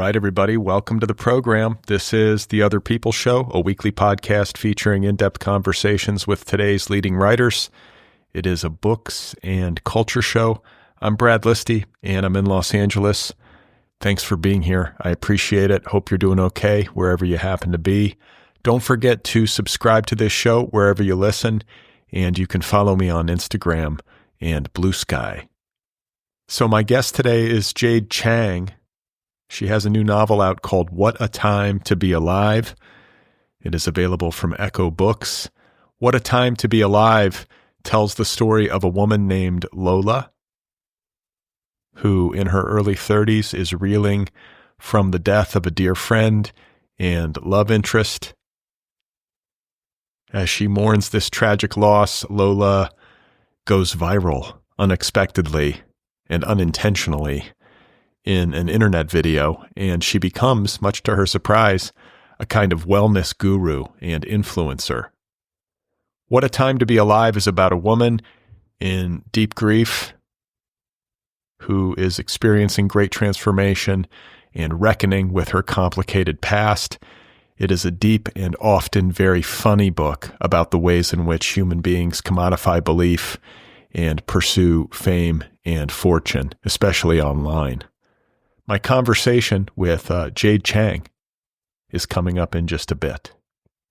right, everybody, welcome to the program. This is the Otherppl Show, a weekly podcast featuring in-depth conversations with today's leading writers. It is a books and culture show. I'm Brad Listi, and I'm in Los Angeles. Thanks for being here. I appreciate it. Hope you're doing okay wherever you happen to be. Don't forget to subscribe to this show wherever you listen, and you can follow me on Instagram and Blue Sky. So my guest today is Jade Chang. She has a new novel out called What a Time to Be Alive. It is available from Ecco Books. What a Time to Be Alive tells the story of a woman named Lola, who in her early 30s is reeling from the death of a dear friend and love interest. As she mourns this tragic loss, Lola goes viral unexpectedly and unintentionally in an internet video, and she becomes, much to her surprise, a kind of wellness guru and influencer. What a Time to Be Alive is about a woman in deep grief who is experiencing great transformation and reckoning with her complicated past. It is a deep and often very funny book about the ways in which human beings commodify belief and pursue fame and fortune, especially online. My conversation with Jade Chang is coming up in just a bit.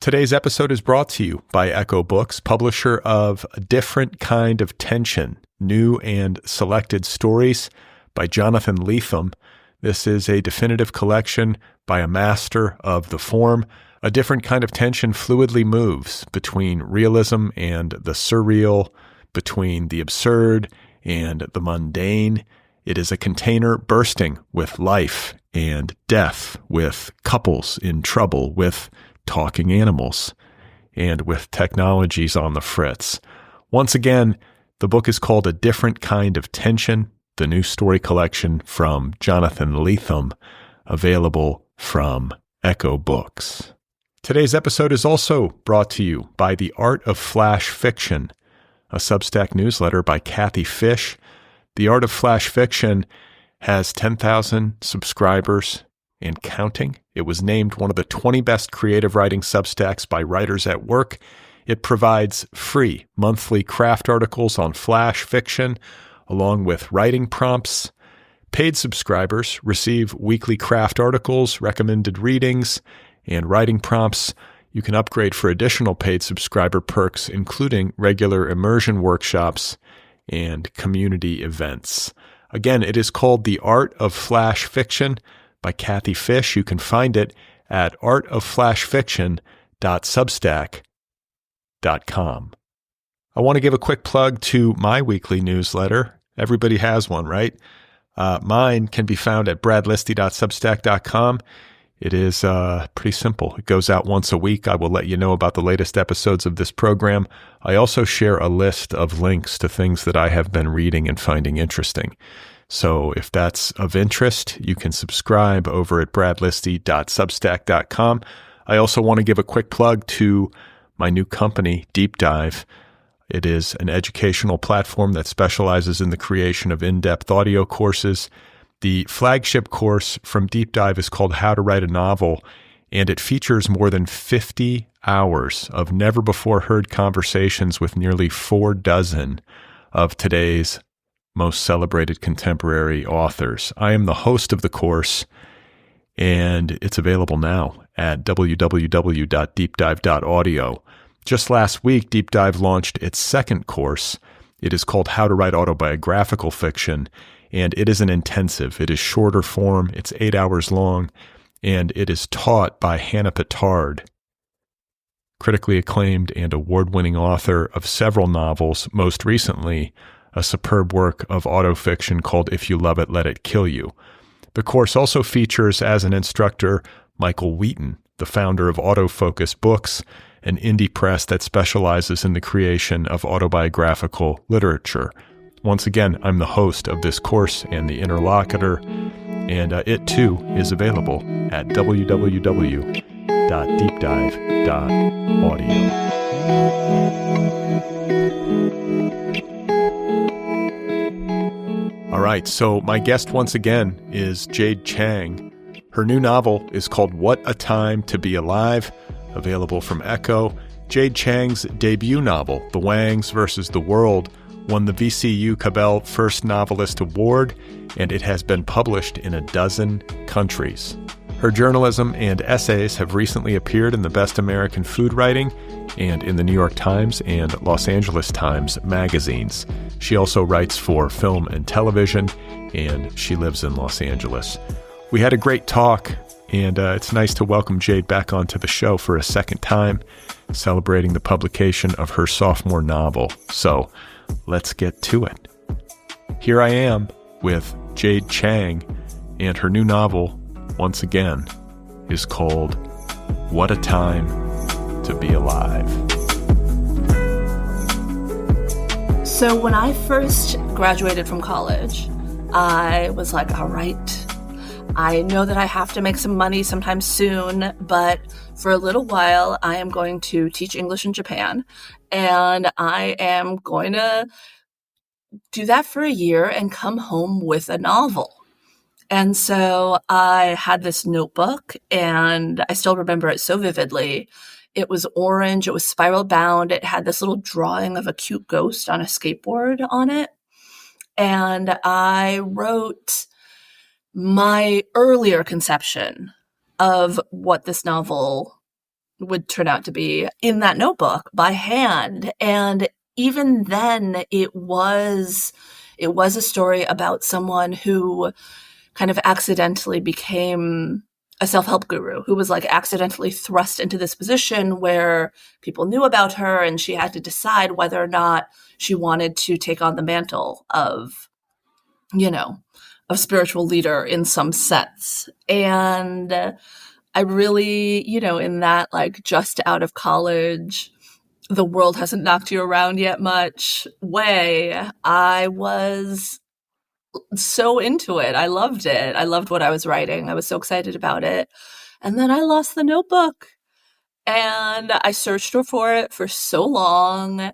Today's episode is brought to you by Ecco Books, publisher of A Different Kind of Tension, New and Selected Stories by Jonathan Lethem. This is a definitive collection by a master of the form. A Different Kind of Tension fluidly moves between realism and the surreal, between the absurd and the mundane. It is a container bursting with life and death, with couples in trouble, with talking animals, and with technologies on the fritz. Once again, the book is called A Different Kind of Tension, the new story collection from Jonathan Lethem, available from Ecco Books. Today's episode is also brought to you by The Art of Flash Fiction, a Substack newsletter by Kathy Fish. The Art of Flash Fiction has 10,000 subscribers and counting. It was named one of the 20 best creative writing Substacks by Writers at Work. It provides free monthly craft articles on Flash fiction, along with writing prompts. Paid subscribers receive weekly craft articles, recommended readings, and writing prompts. You can upgrade for additional paid subscriber perks, including regular immersion workshops and community events. Again, it is called The Art of Flash Fiction by Kathy Fish. You can find it at artofflashfiction.substack.com. I want to give a quick plug to my weekly newsletter. Everybody has one, right? Mine can be found at bradlisti.substack.com. It is pretty simple. It goes out once a week. I will let you know about the latest episodes of this program. I also share a list of links to things that I have been reading and finding interesting. So if that's of interest, you can subscribe over at bradlisti.substack.com. I also want to give a quick plug to my new company, DeepDive. It is an educational platform that specializes in the creation of in-depth audio courses. The flagship course from DeepDive is called How to Write a Novel, and it features more than 50 hours of never-before-heard conversations with nearly 46 of today's most celebrated contemporary authors. I am the host of the course, and it's available now at www.deepdive.audio. Just last week, DeepDive launched its second course. It is called How to Write Autobiographical Fiction, and it is an intensive. It is shorter form. It's 8 hours long, and it is taught by Hannah Pittard, critically acclaimed and award-winning author of several novels, most recently a superb work of autofiction called If You Love It, Let It Kill You. The course also features as an instructor Michael Wheaton, the founder of Autofocus Books, an indie press that specializes in the creation of autobiographical literature. Once again, I'm the host of this course and the interlocutor, and it too is available at www.deepdive.audio. All right, so my guest once again is Jade Chang. Her new novel is called What a Time to Be Alive, available from Ecco. Jade Chang's debut novel, The Wangs versus the World, won the VCU Cabell First Novelist Award, and it has been published in 12 countries. Her journalism and essays have recently appeared in the Best American Food Writing and in the New York Times and Los Angeles Times magazines. She also writes for film and television, and she lives in Los Angeles. We had a great talk, and it's nice to welcome Jade back onto the show for a second time, celebrating the publication of her sophomore novel. So let's get to it. Here I am with Jade Chang, and her new novel, once again, is called What a Time to Be Alive. So when I first graduated from college, I was like, all right, I know that I have to make some money sometime soon, but for a little while, I am going to teach English in Japan, and I am going to do that for a year and come home with a novel. And so I had this notebook, and I still remember it so vividly. It was orange. It was spiral bound. It had this little drawing of a cute ghost on a skateboard on it. And I wrote my earlier conception of what this novel would turn out to be in that notebook by hand. And even then, it was a story about someone who kind of accidentally became a self-help guru, who was like accidentally thrust into this position where people knew about her, and she had to decide whether or not she wanted to take on the mantle of, a spiritual leader in some sense. And I really, in that like just out of college, the world hasn't knocked you around yet much way, I was so into it. I loved it. I loved what I was writing. I was so excited about it. And then I lost the notebook, and I searched for it for so long.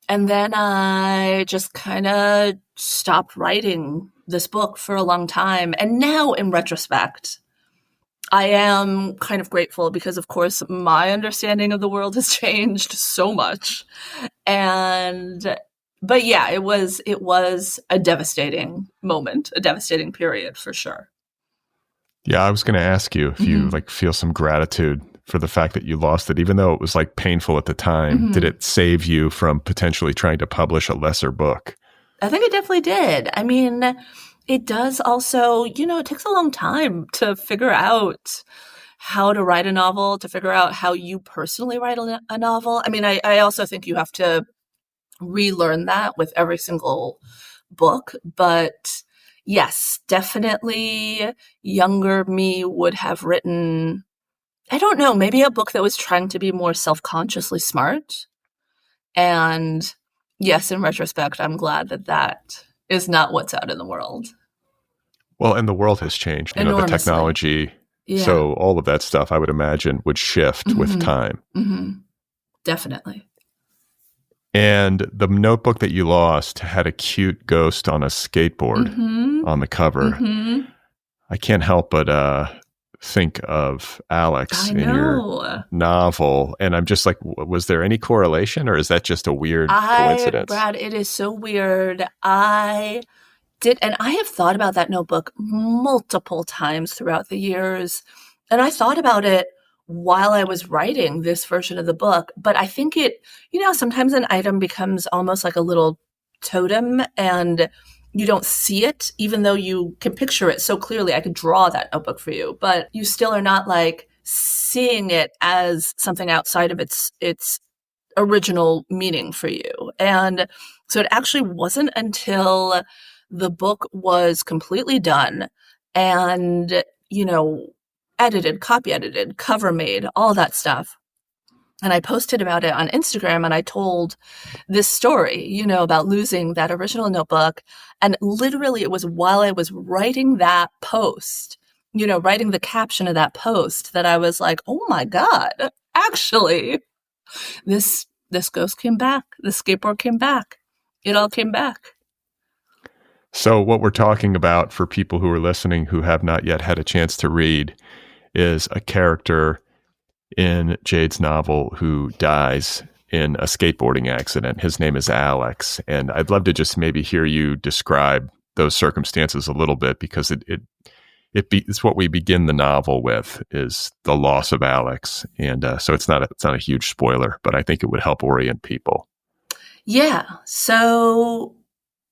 And then I just kind of stopped writing this book for a long time. And now in retrospect, I am kind of grateful because, of course, my understanding of the world has changed so much. But yeah, it was a devastating moment, a devastating period for sure. Yeah, I was going to ask you if you feel some gratitude for the fact that you lost it, even though it was like painful at the time. Did it save you from potentially trying to publish a lesser book? I think it definitely did. I mean, it does also, it takes a long time to figure out how to write a novel, to figure out how you personally write a novel. I mean, I also think you have to relearn that with every single book. But yes, definitely younger me would have written, I don't know, maybe a book that was trying to be more self-consciously smart. And yes, in retrospect, I'm glad that is not what's out in the world. Well, and the world has changed, the technology. Yeah. So all of that stuff, I would imagine, would shift with time. Definitely. And the notebook that you lost had a cute ghost on a skateboard on the cover. I can't help but think of Alex in your novel. And I'm just like, was there any correlation, or is that just a weird coincidence? Brad, it is so weird. I have thought about that notebook multiple times throughout the years. And I thought about it while I was writing this version of the book. But I think it, sometimes an item becomes almost like a little totem, and you don't see it, even though you can picture it so clearly. I could draw that notebook for you, but you still are not like seeing it as something outside of its original meaning for you. And so it actually wasn't until the book was completely done and, edited, copy edited, cover made, all that stuff. And I posted about it on Instagram, and I told this story, about losing that original notebook. And literally it was while I was writing that post, writing the caption of that post, that I was like, oh my God, actually, this ghost came back. The skateboard came back. It all came back. So what we're talking about for people who are listening who have not yet had a chance to read is a character in Jade's novel who dies in a skateboarding accident. His name is Alex. And I'd love to just maybe hear you describe those circumstances a little bit, because it's what we begin the novel with, is the loss of Alex. And so it's not a huge spoiler, but I think it would help orient people. Yeah. So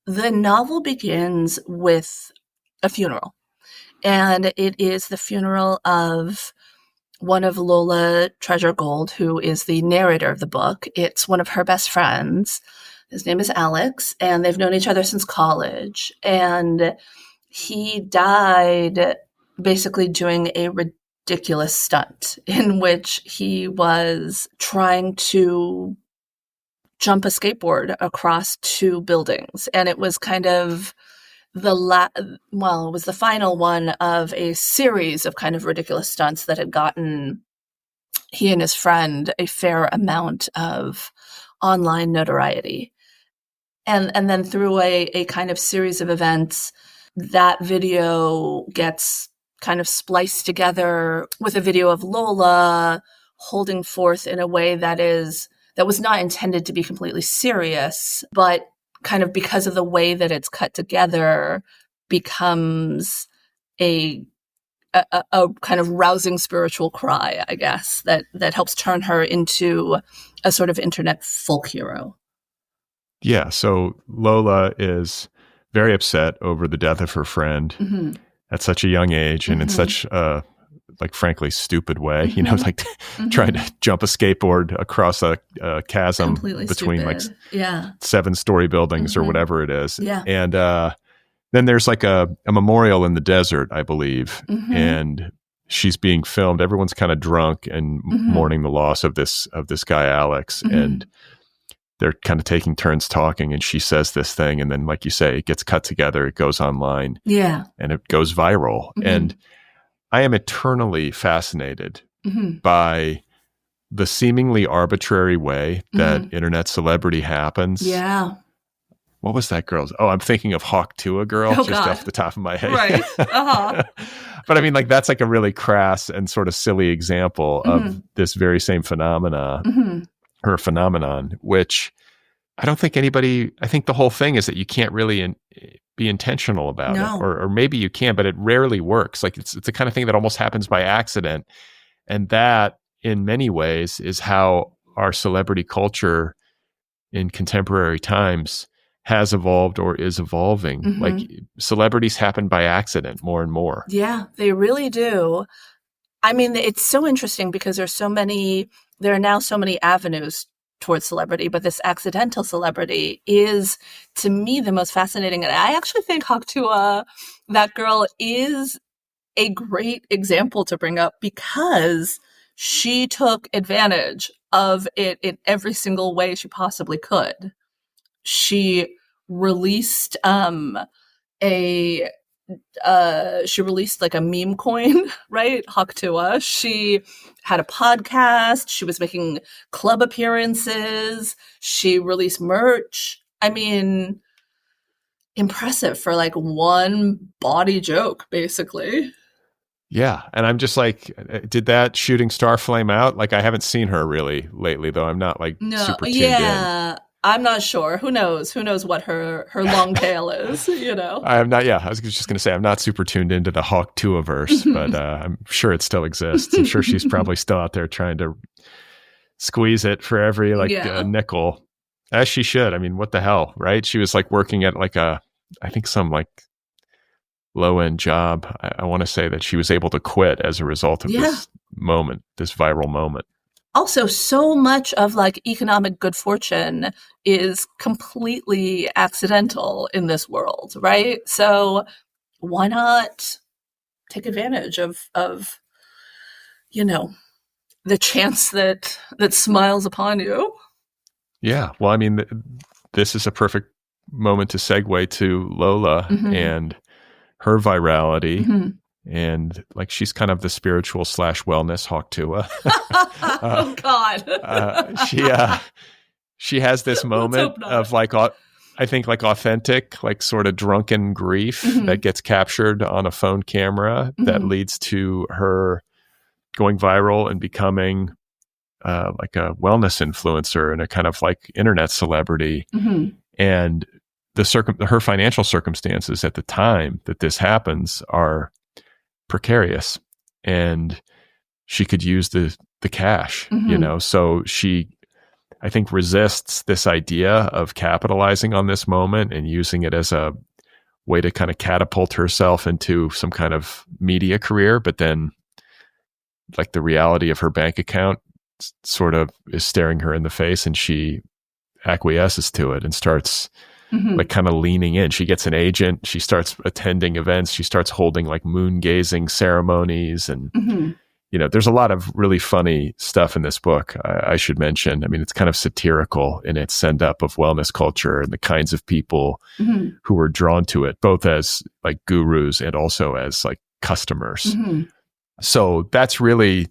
the novel begins with a funeral, and it is the funeral of one of Lola Treasure Gold, who is the narrator of the book. It's one of her best friends. His name is Alex, and they've known each other since college. And he died basically doing a ridiculous stunt in which he was trying to jump a skateboard across two buildings. And it was kind of it was the final one of a series of kind of ridiculous stunts that had gotten he and his friend a fair amount of online notoriety. And then through a kind of series of events, that video gets kind of spliced together with a video of Lola holding forth in a way that was not intended to be completely serious, but kind of because of the way that it's cut together becomes a kind of rousing spiritual cry, I guess, that helps turn her into a sort of internet folk hero. Yeah. So Lola is very upset over the death of her friend at such a young age and in such a, frankly, stupid way, trying to jump a skateboard across a chasm Completely between stupid. 7-story buildings or whatever it is. Yeah. And then there's a memorial in the desert, I believe, and she's being filmed. Everyone's kind of drunk and mourning the loss of this guy, Alex. And they're kind of taking turns talking, and she says this thing. And then, like you say, it gets cut together. It goes online. Yeah. And it goes viral. And I am eternally fascinated by the seemingly arbitrary way that internet celebrity happens. Yeah. What was that girl's? Oh, I'm thinking of Hawk Tuah girl, just off the top of my head. Right. But I mean, that's a really crass and sort of silly example of this very same phenomenon, which I don't think I think the whole thing is that you can't really be intentional about it, or maybe you can, but it rarely works. It's the kind of thing that almost happens by accident. And that in many ways is how our celebrity culture in contemporary times has evolved or is evolving. Celebrities happen by accident more and more. Yeah, they really do. I mean, it's so interesting because there are now so many avenues towards celebrity, but this accidental celebrity is, to me, the most fascinating. And I actually think Hawk Tuah, that girl, is a great example to bring up because she took advantage of it in every single way she possibly could. She released she released a meme coin, right? Hawk Tuah. She had a podcast. She was making club appearances. She released merch. I mean, impressive for one body joke, basically. Yeah. And I'm just did that shooting star flame out? I haven't seen her really lately, though. I'm not super tuned in. I'm not sure. Who knows? Who knows what her long tail is, I am not, I was just going to say, I'm not super tuned into the Hawk Tuah verse, but I'm sure it still exists. I'm sure she's probably still out there trying to squeeze it for every nickel, as she should. I mean, what the hell, right? She was working at I think some low-end job. I want to say that she was able to quit as a result of this moment, this viral moment. Also, so much of economic good fortune is completely accidental in this world, right? So why not take advantage of the chance that smiles upon you? Yeah. Well, I mean, this is a perfect moment to segue to Lola and her virality. And she's kind of the spiritual / wellness Hawk Tuah. Oh God! She has this moment of I think like authentic, like sort of drunken grief that gets captured on a phone camera that leads to her going viral and becoming like a wellness influencer and a kind of like internet celebrity. And her financial circumstances at the time that this happens are precarious, and she could use the cash, so she, I think, resists this idea of capitalizing on this moment and using it as a way to kind of catapult herself into some kind of media career. But then like the reality of her bank account sort of is staring her in the face, and she acquiesces to it and starts like kind of leaning in. She gets an agent. She starts attending events. She starts holding like moon gazing ceremonies. And, there's a lot of really funny stuff in this book, I should mention. I mean, it's kind of satirical in its send up of wellness culture and the kinds of people who are drawn to it, both as like gurus and also as like customers. So that's really,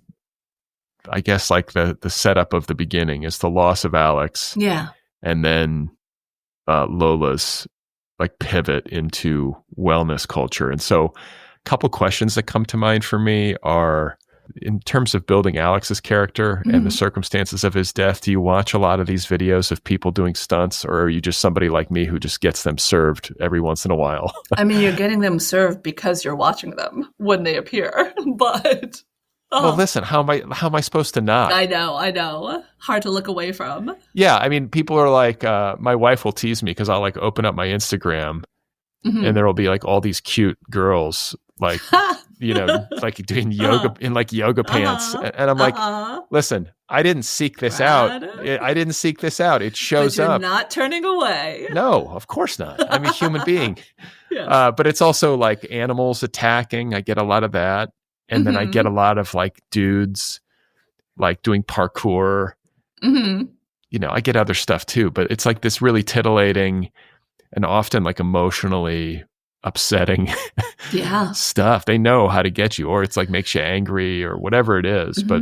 I guess, like the setup of the beginning is the loss of Alex. Yeah. And then Lola's like pivot into wellness culture. And so a couple questions that come to mind for me are, in terms of building Alex's character and the circumstances of his death, do you watch a lot of these videos of people doing stunts, or are you just somebody like me who just gets them served every once in a while? I mean, you're getting them served because you're watching them when they appear, but... Well, listen, how am I supposed to not? I know. Hard to look away from. Yeah, I mean, people are like, my wife will tease me because I'll like open up my Instagram and there will be like all these cute girls, like, like doing yoga in like yoga pants. And I'm like, listen, I didn't seek this out. I didn't seek this out. It shows but you're up. Not turning away. No, of course not. I'm a human being. Yes. But it's also like animals attacking. I get a lot of that. And then I get a lot of like dudes like doing parkour. I get other stuff too, but it's like this really titillating and often like emotionally upsetting stuff. They know how to get you, or it's like makes you angry or whatever it is. But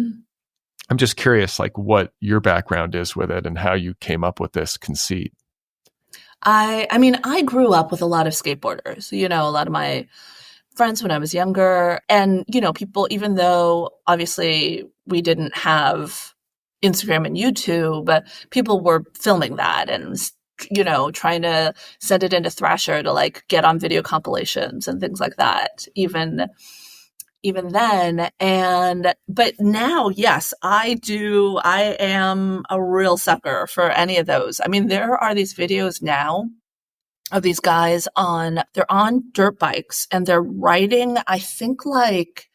I'm just curious, like what your background is with it and how you came up with this conceit. I mean, I grew up with a lot of skateboarders, a lot of my friends when I was younger. And, people, even though obviously we didn't have Instagram and YouTube, but people were filming that and, trying to send it into Thrasher to like get on video compilations and things like that, even then. But now, yes, I am a real sucker for any of those. I mean, there are these videos now of these guys they're on dirt bikes and they're riding, I think like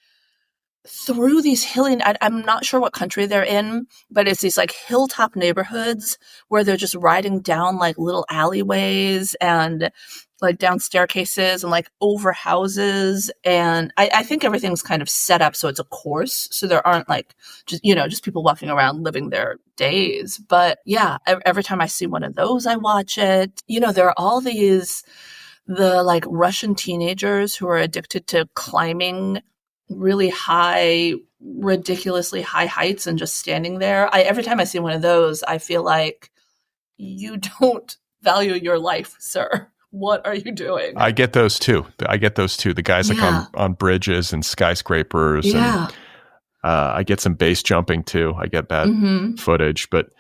through these hilly, I'm not sure what country they're in, but it's these like hilltop neighborhoods where they're just riding down like little alleyways and like down staircases and like over houses. And I think everything's kind of set up so it's a course. So there aren't like just people walking around living their days. But yeah, every time I see one of those, I watch it. There are all the like Russian teenagers who are addicted to climbing really high, ridiculously high heights and just standing there. Every time I see one of those, I feel like you don't value your life, sir. What are you doing? I get those too. The guys like on bridges and skyscrapers. Yeah. And I get some base jumping too. I get that footage. But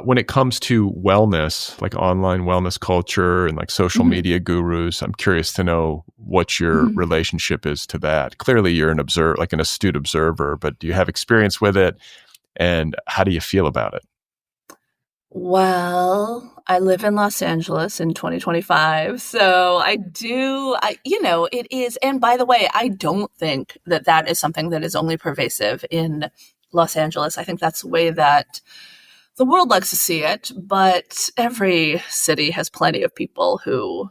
when it comes to wellness, like online wellness culture and like social media gurus, I'm curious to know what your relationship is to that. Clearly you're an astute observer, but do you have experience with it? And how do you feel about it? Well, I live in Los Angeles in 2025, so it is. And by the way, I don't think that is something that is only pervasive in Los Angeles. I think that's the way that the world likes to see it, but every city has plenty of people who,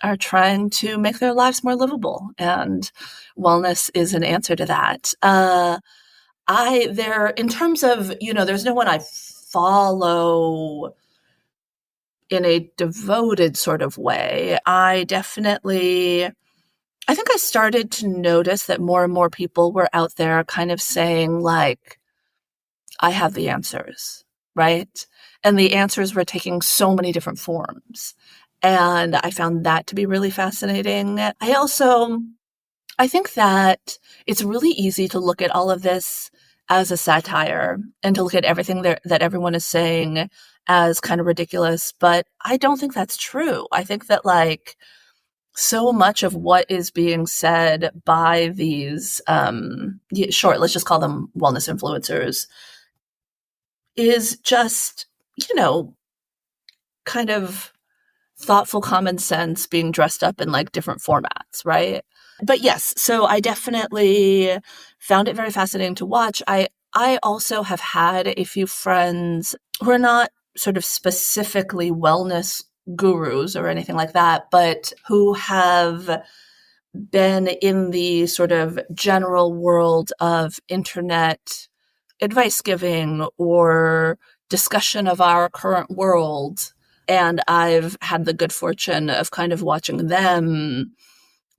are trying to make their lives more livable, and wellness is an answer to that. In terms of, there's no one I follow in a devoted sort of way. I think I started to notice that more and more people were out there kind of saying like, I have the answers, right? And the answers were taking so many different forms. And I found that to be really fascinating. I think that it's really easy to look at all of this as a satire and to look at everything that everyone is saying as kind of ridiculous. But I don't think that's true. I think that like so much of what is being said by these, let's just call them wellness influencers, is just, kind of thoughtful common sense being dressed up in like different formats, right? But yes, so I definitely found it very fascinating to watch. I also have had a few friends who are not sort of specifically wellness gurus or anything like that, but who have been in the sort of general world of internet advice giving or discussion of our current world. And I've had the good fortune of kind of watching them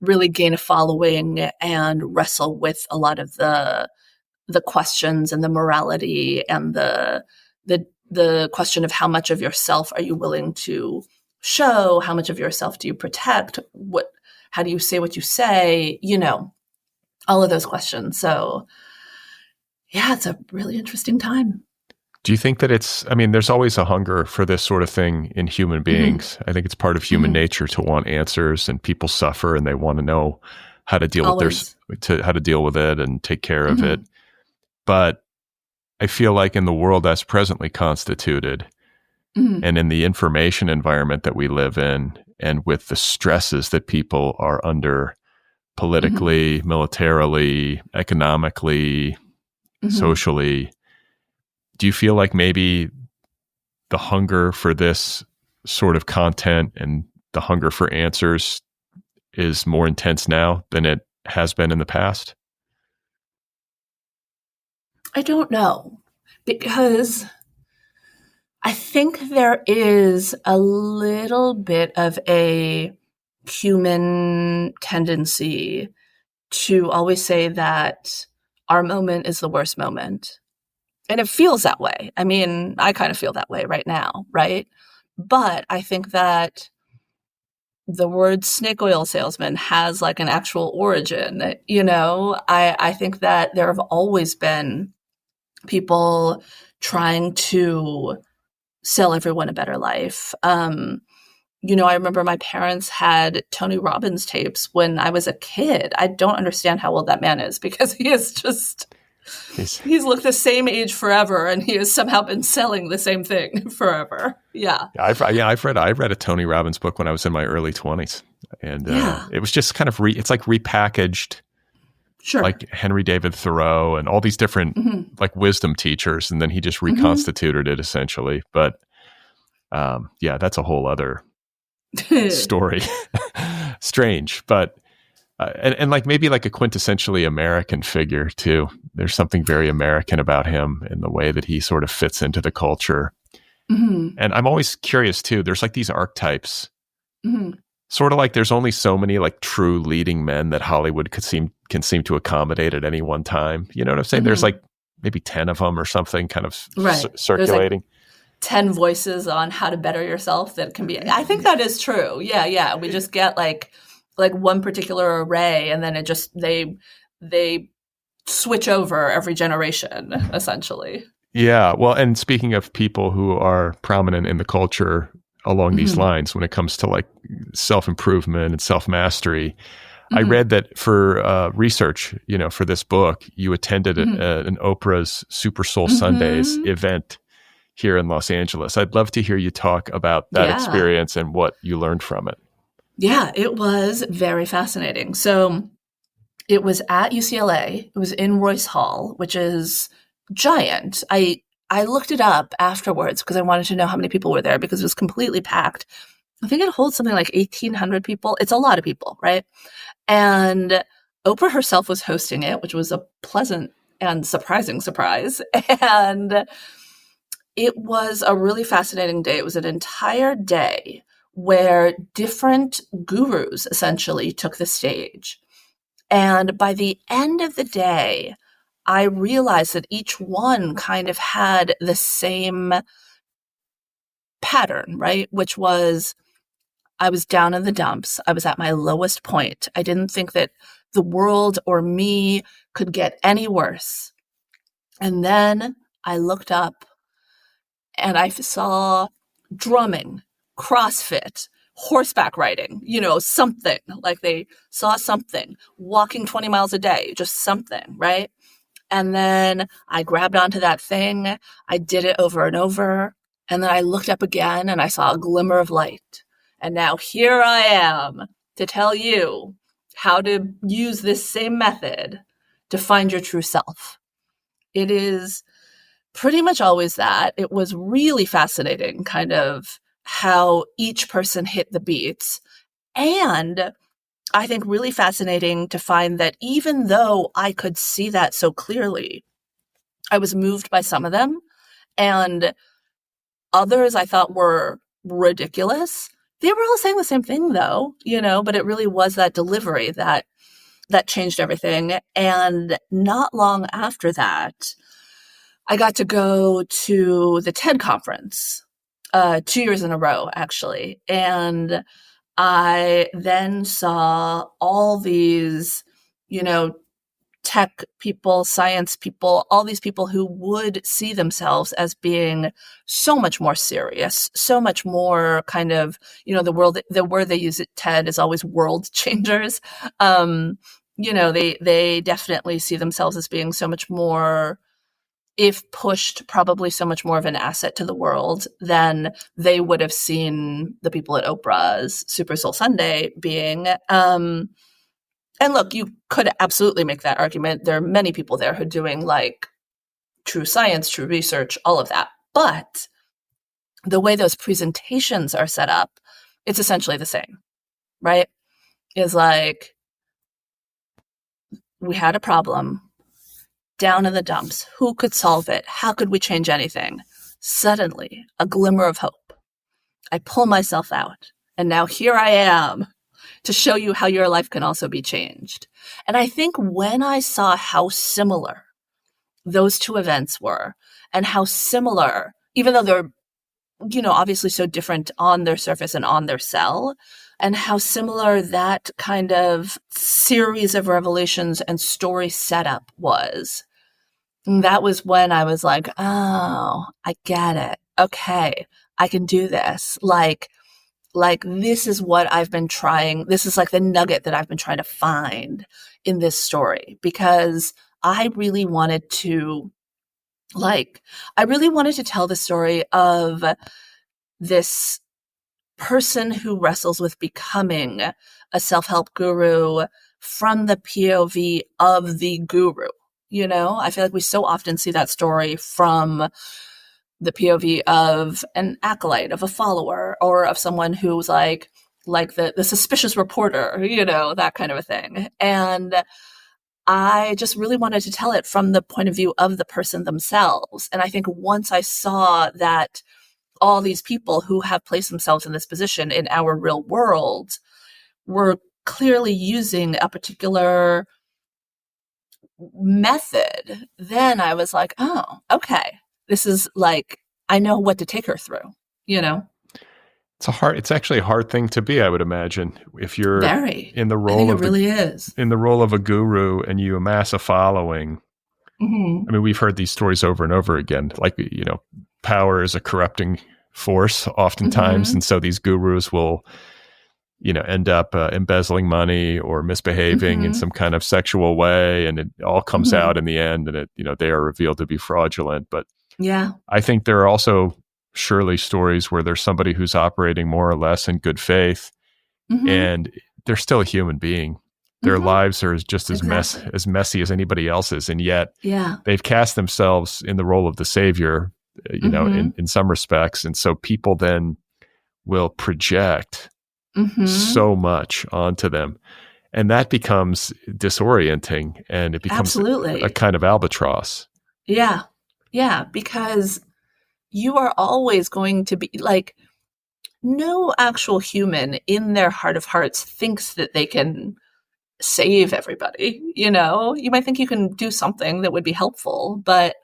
really gain a following and wrestle with a lot of the questions and the morality and the question of how much of yourself are you willing to show, how much of yourself do you protect, how do you say what you say, all of those questions. So yeah, it's a really interesting time. Do you think that there's always a hunger for this sort of thing in human beings. Mm-hmm. I think it's part of human nature to want answers, and people suffer and they want to know how to deal how to deal with it and take care of it. But I feel like in the world as presently constituted and in the information environment that we live in, and with the stresses that people are under politically, militarily, economically, socially, do you feel like maybe the hunger for this sort of content and the hunger for answers is more intense now than it has been in the past? I don't know, because I think there is a little bit of a human tendency to always say that our moment is the worst moment. And it feels that way. I mean, I kind of feel that way right now, right? But I think that the word snake oil salesman has like an actual origin. I think that there have always been people trying to sell everyone a better life. I remember my parents had Tony Robbins tapes when I was a kid. I don't understand how old that man is, because he is just... He's looked the same age forever, and he has somehow been selling the same thing forever. Yeah. I've read a Tony Robbins book when I was in my early 20s, and it was just kind of it's like repackaged, like Henry David Thoreau and all these different like wisdom teachers, and then he just reconstituted it essentially. But that's a whole other story. Strange, but. And like maybe like a quintessentially American figure too. There's something very American about him in the way that he sort of fits into the culture. And I'm always curious too. There's like these archetypes, sort of like there's only so many like true leading men that Hollywood can seem to accommodate at any one time. You know what I'm saying? There's like maybe 10 of them or something kind of circulating. Like 10 voices on how to better yourself that can be. I think that is true. Yeah. We just get like one particular array, and then it just they switch over every generation, essentially. Yeah. Well, and speaking of people who are prominent in the culture along these lines, when it comes to like self-improvement and self-mastery, I read that for research, for this book, you attended an Oprah's Super Soul Sundays event here in Los Angeles. I'd love to hear you talk about that experience and what you learned from it. Yeah, it was very fascinating. So it was at UCLA. It was in Royce Hall, which is giant. I looked it up afterwards because I wanted to know how many people were there, because it was completely packed. I think it holds something like 1,800 people. It's a lot of people, right? And Oprah herself was hosting it, which was a pleasant and surprising surprise. And it was a really fascinating day. It was an entire day where different gurus essentially took the stage. And by the end of the day, I realized that each one kind of had the same pattern, right? Which was, I was down in the dumps. I was at my lowest point. I didn't think that the world or me could get any worse. And then I looked up and I saw drumming, CrossFit, horseback riding, something, like they saw something, walking 20 miles a day, just something, right? And then I grabbed onto that thing. I did it over and over. And then I looked up again and I saw a glimmer of light. And now here I am to tell you how to use this same method to find your true self. It is pretty much always that. It was really fascinating, kind of how each person hit the beats. And I think really fascinating to find that even though I could see that so clearly, I was moved by some of them, and others I thought were ridiculous. They were all saying the same thing though, but it really was that delivery that changed everything. And not long after that, I got to go to the TED conference 2 years in a row, actually. And I then saw all these, tech people, science people, all these people who would see themselves as being so much more serious, so much more kind of, the word they use at TED is always world changers. They definitely see themselves as being so much more, if pushed, probably so much more of an asset to the world than they would have seen the people at Oprah's Super Soul Sunday being. And look, you could absolutely make that argument. There are many people there who are doing like true science, true research, all of that. But the way those presentations are set up, it's essentially the same, right? Is like, we had a problem down in the dumps. Who could solve it? How could we change anything? Suddenly, a glimmer of hope. I pull myself out, and now here I am to show you how your life can also be changed. And I think when I saw how similar those two events were, and how similar, even though they're, obviously so different on their surface and on their cell, and how similar that kind of series of revelations and story setup was, that was when I was like, oh, I get it. Okay, I can do this. Like this is what I've been trying. This is like the nugget that I've been trying to find in this story, because I really wanted to tell the story of this person who wrestles with becoming a self-help guru from the POV of the guru. I feel like we so often see that story from the POV of an acolyte, of a follower, or of someone who's like the suspicious reporter, that kind of a thing. And I just really wanted to tell it from the point of view of the person themselves. And I think once I saw that all these people who have placed themselves in this position in our real world were clearly using a particular method, then I was like, oh, okay. This is like, I know what to take her through, It's actually a hard thing to be, I would imagine, if you're in the role I think it really is. In the role of a guru and you amass a following. Mm-hmm. I mean, we've heard these stories over and over again, like, power is a corrupting force oftentimes. Mm-hmm. And so these gurus will, end up embezzling money or misbehaving in some kind of sexual way. And it all comes out in the end, and they are revealed to be fraudulent. But yeah, I think there are also surely stories where there's somebody who's operating more or less in good faith, and they're still a human being. Their lives are just as messy as anybody else's, and yet they've cast themselves in the role of the savior, in some respects, and so people then will project so much onto them, and that becomes disorienting, and it becomes a kind of albatross. Yeah, because you are always going to be like, no actual human in their heart of hearts thinks that they can save everybody. You might think you can do something that would be helpful, but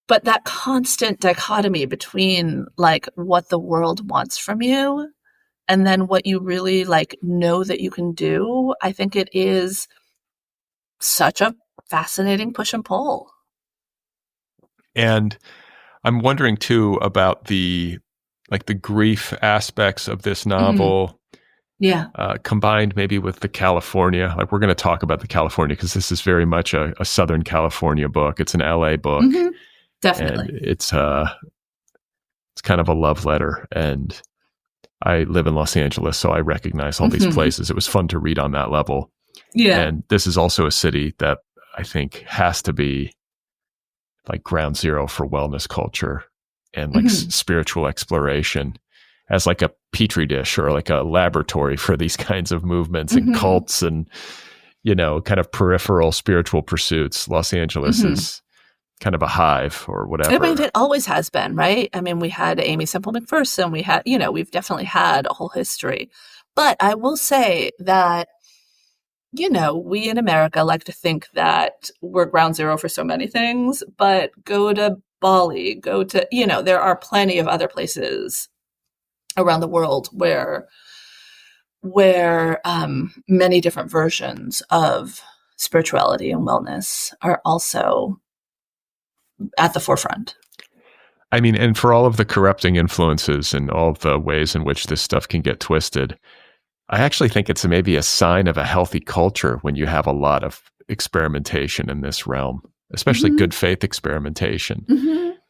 But that constant dichotomy between like what the world wants from you and then what you really like know that you can do, I think it is such a fascinating push and pull. And I'm wondering too about the grief aspects of this novel. Yeah. Combined maybe with the California, like we're going to talk about the California because this is very much a Southern California book. It's an LA book. Definitely. And it's kind of a love letter. And I live in Los Angeles, so I recognize all these places. It was fun to read on that level. Yeah. And this is also a city that I think has to be like ground zero for wellness culture and like spiritual exploration, as like a petri dish or like a laboratory for these kinds of movements and cults and, kind of peripheral spiritual pursuits. Los Angeles is kind of a hive or whatever. I mean, it always has been, right? I mean, we had Amy Semple McPherson. We had, we've definitely had a whole history. But I will say that, we in America like to think that we're ground zero for so many things, but go to Bali, there are plenty of other places around the world where many different versions of spirituality and wellness are also at the forefront. I mean, and for all of the corrupting influences and all of the ways in which this stuff can get twisted, I actually think it's maybe a sign of a healthy culture when you have a lot of experimentation in this realm, especially good faith experimentation.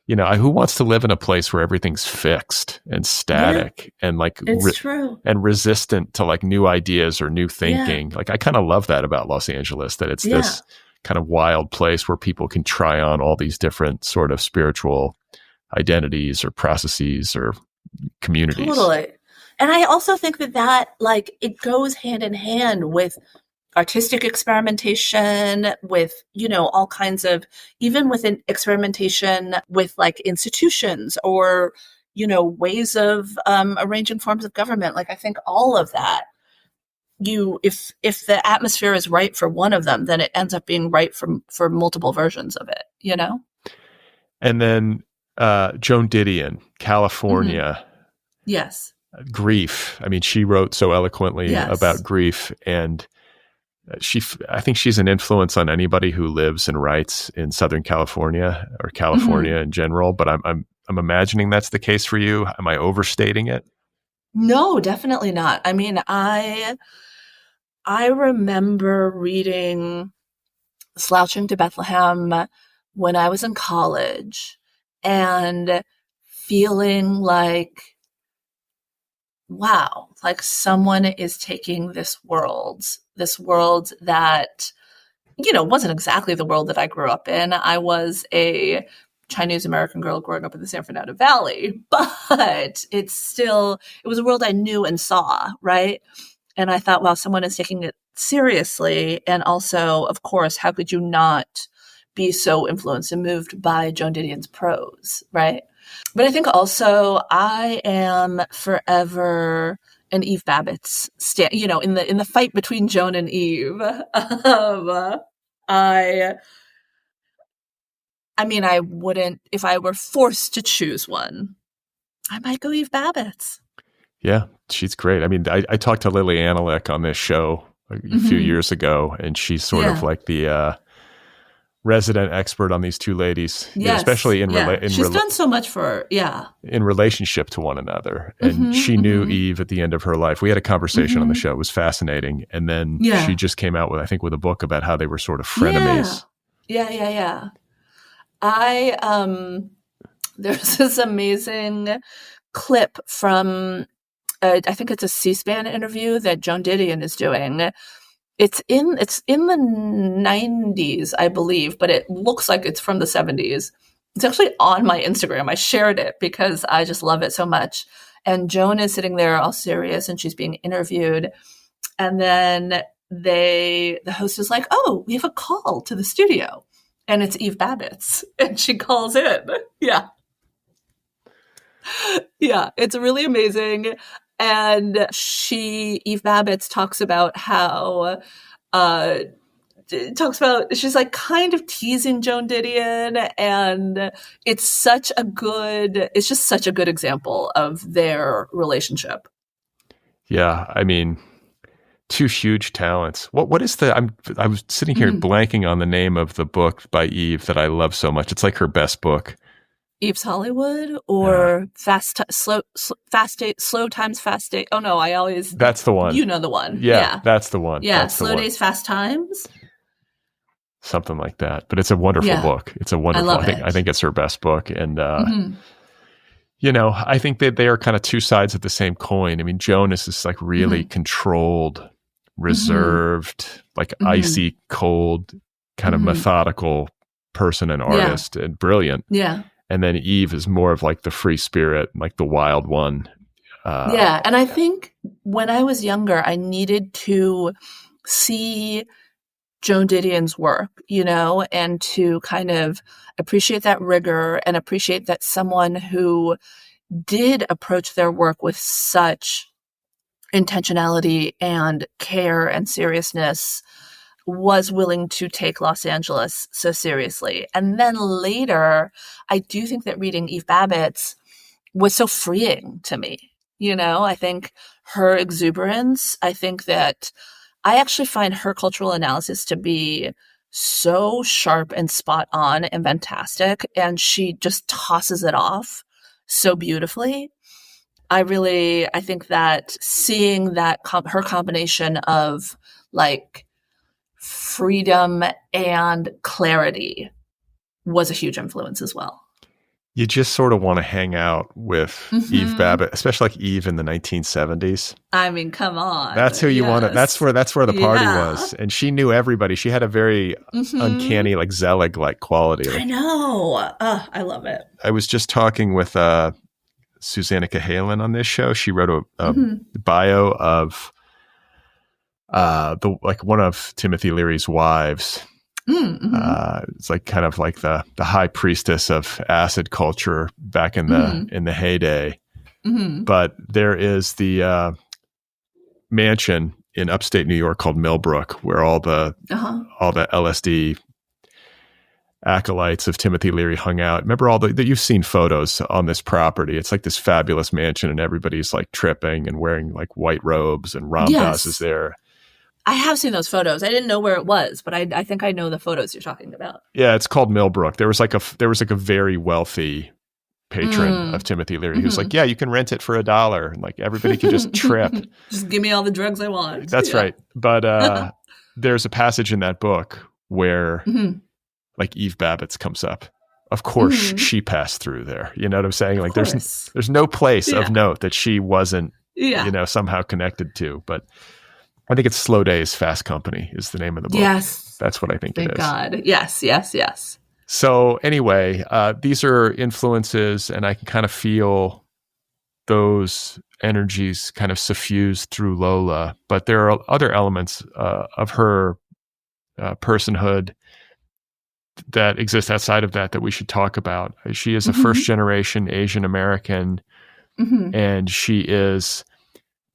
Who wants to live in a place where everything's fixed and static and like true. and resistant to like new ideas or new thinking? Like I kind of love that about Los Angeles, that it's this kind of wild place where people can try on all these different sort of spiritual identities or processes or communities. Totally. And I also think that like it goes hand in hand with artistic experimentation, with, all kinds of, even within experimentation with like institutions or, ways of arranging forms of government. Like I think all of that, if the atmosphere is right for one of them, then it ends up being right for multiple versions of it, And then Joan Didion, California. Yes. Grief. I mean, she wrote so eloquently about grief, and I think she's an influence on anybody who lives and writes in Southern California or California in general. But I'm imagining that's the case for you. Am I overstating it? No, definitely not. I mean, I remember reading Slouching to Bethlehem when I was in college and feeling like, wow, like someone is taking this world that, wasn't exactly the world that I grew up in. I was a Chinese American girl growing up in the San Fernando Valley, but it was a world I knew and saw, right? And I thought, wow, someone is taking it seriously. And also, of course, how could you not be so influenced and moved by Joan Didion's prose, right? But I think also I am forever an Eve Babbitt's in the fight between Joan and Eve. I mean, I wouldn't, if I were forced to choose one, I might go Eve Babbitt's. Yeah, she's great. I mean, I talked to Lily Analek on this show a few years ago, and she's sort of like the resident expert on these two ladies, especially she's done so much for in relationship to one another. And she knew Eve at the end of her life. We had a conversation on the show. It was fascinating. And then she just came out with a book about how they were sort of frenemies. Yeah. There's this amazing clip from I think it's a C-SPAN interview that Joan Didion is doing. It's in the 90s, I believe, but it looks like it's from the 70s. It's actually on my Instagram. I shared it because I just love it so much. And Joan is sitting there all serious and she's being interviewed. And then the host is like, oh, we have a call to the studio. And it's Eve Babbitt's. And she calls in. Yeah. Yeah, it's really amazing. And Eve Babbitt's talks about how talks about, she's like kind of teasing Joan Didion, and it's just such a good example of their relationship. Yeah, I mean, two huge talents. What is I was sitting here blanking on the name of the book by Eve that I love so much. It's like her best book. Eve's Hollywood or Slow Times, Fast Day. Oh no, That's the one. You know the one. Yeah. That's the one. Yeah, that's Slow Days, Fast Times. Something like that. But it's a wonderful book. It's a wonderful. I think it's her best book, and you know, I think that they are kind of two sides of the same coin. I mean, Joan is this like really controlled, reserved, like icy cold, kind of methodical person and artist, and brilliant. Yeah. And then Eve is more of like the free spirit, like the wild one. And I think when I was younger, I needed to see Joan Didion's work, you know, and to kind of appreciate that rigor and appreciate that someone who did approach their work with such intentionality and care and seriousness was willing to take Los Angeles so seriously. And then later, I do think that reading Eve Babbitt's was so freeing to me. You know, I think her exuberance, I think that I actually find her cultural analysis to be so sharp and spot on and fantastic. And she just tosses it off so beautifully. I think that seeing that her combination of like freedom and clarity was a huge influence as well. You just sort of want to hang out with Eve Babbitt, especially like Eve in the 1970s. I mean, come on. That's who you want to, that's where the party was. And she knew everybody. She had a very uncanny, like Zelig-like quality. Like, I know. I love it. I was just talking with Susanna Cahalan on this show. She wrote a bio of one of Timothy Leary's wives. It's like kind of like the high priestess of acid culture back in the heyday. But there is the mansion in upstate New York called Millbrook, where all the LSD acolytes of Timothy Leary hung out. Remember you've seen photos on this property. It's like this fabulous mansion, and everybody's like tripping and wearing like white robes, and Ram Dass is there. I have seen those photos. I didn't know where it was, but I think I know the photos you're talking about. Yeah, it's called Millbrook. There was like a very wealthy patron of Timothy Leary who's like, yeah, you can rent it for $1, and like everybody can just trip. Just give me all the drugs I want. That's right. But there's a passage in that book where like Eve Babbitt's comes up. Of course, she passed through there. You know what I'm saying? Like there's no place of note that she wasn't, somehow connected to. But I think it's Slow Days, Fast Company is the name of the book. Yes. That's what I think it is. Thank God. Yes. So anyway, these are influences, and I can kind of feel those energies kind of suffused through Lola. But there are other elements of her personhood that exist outside of that we should talk about. She is a first-generation Asian American, and she is...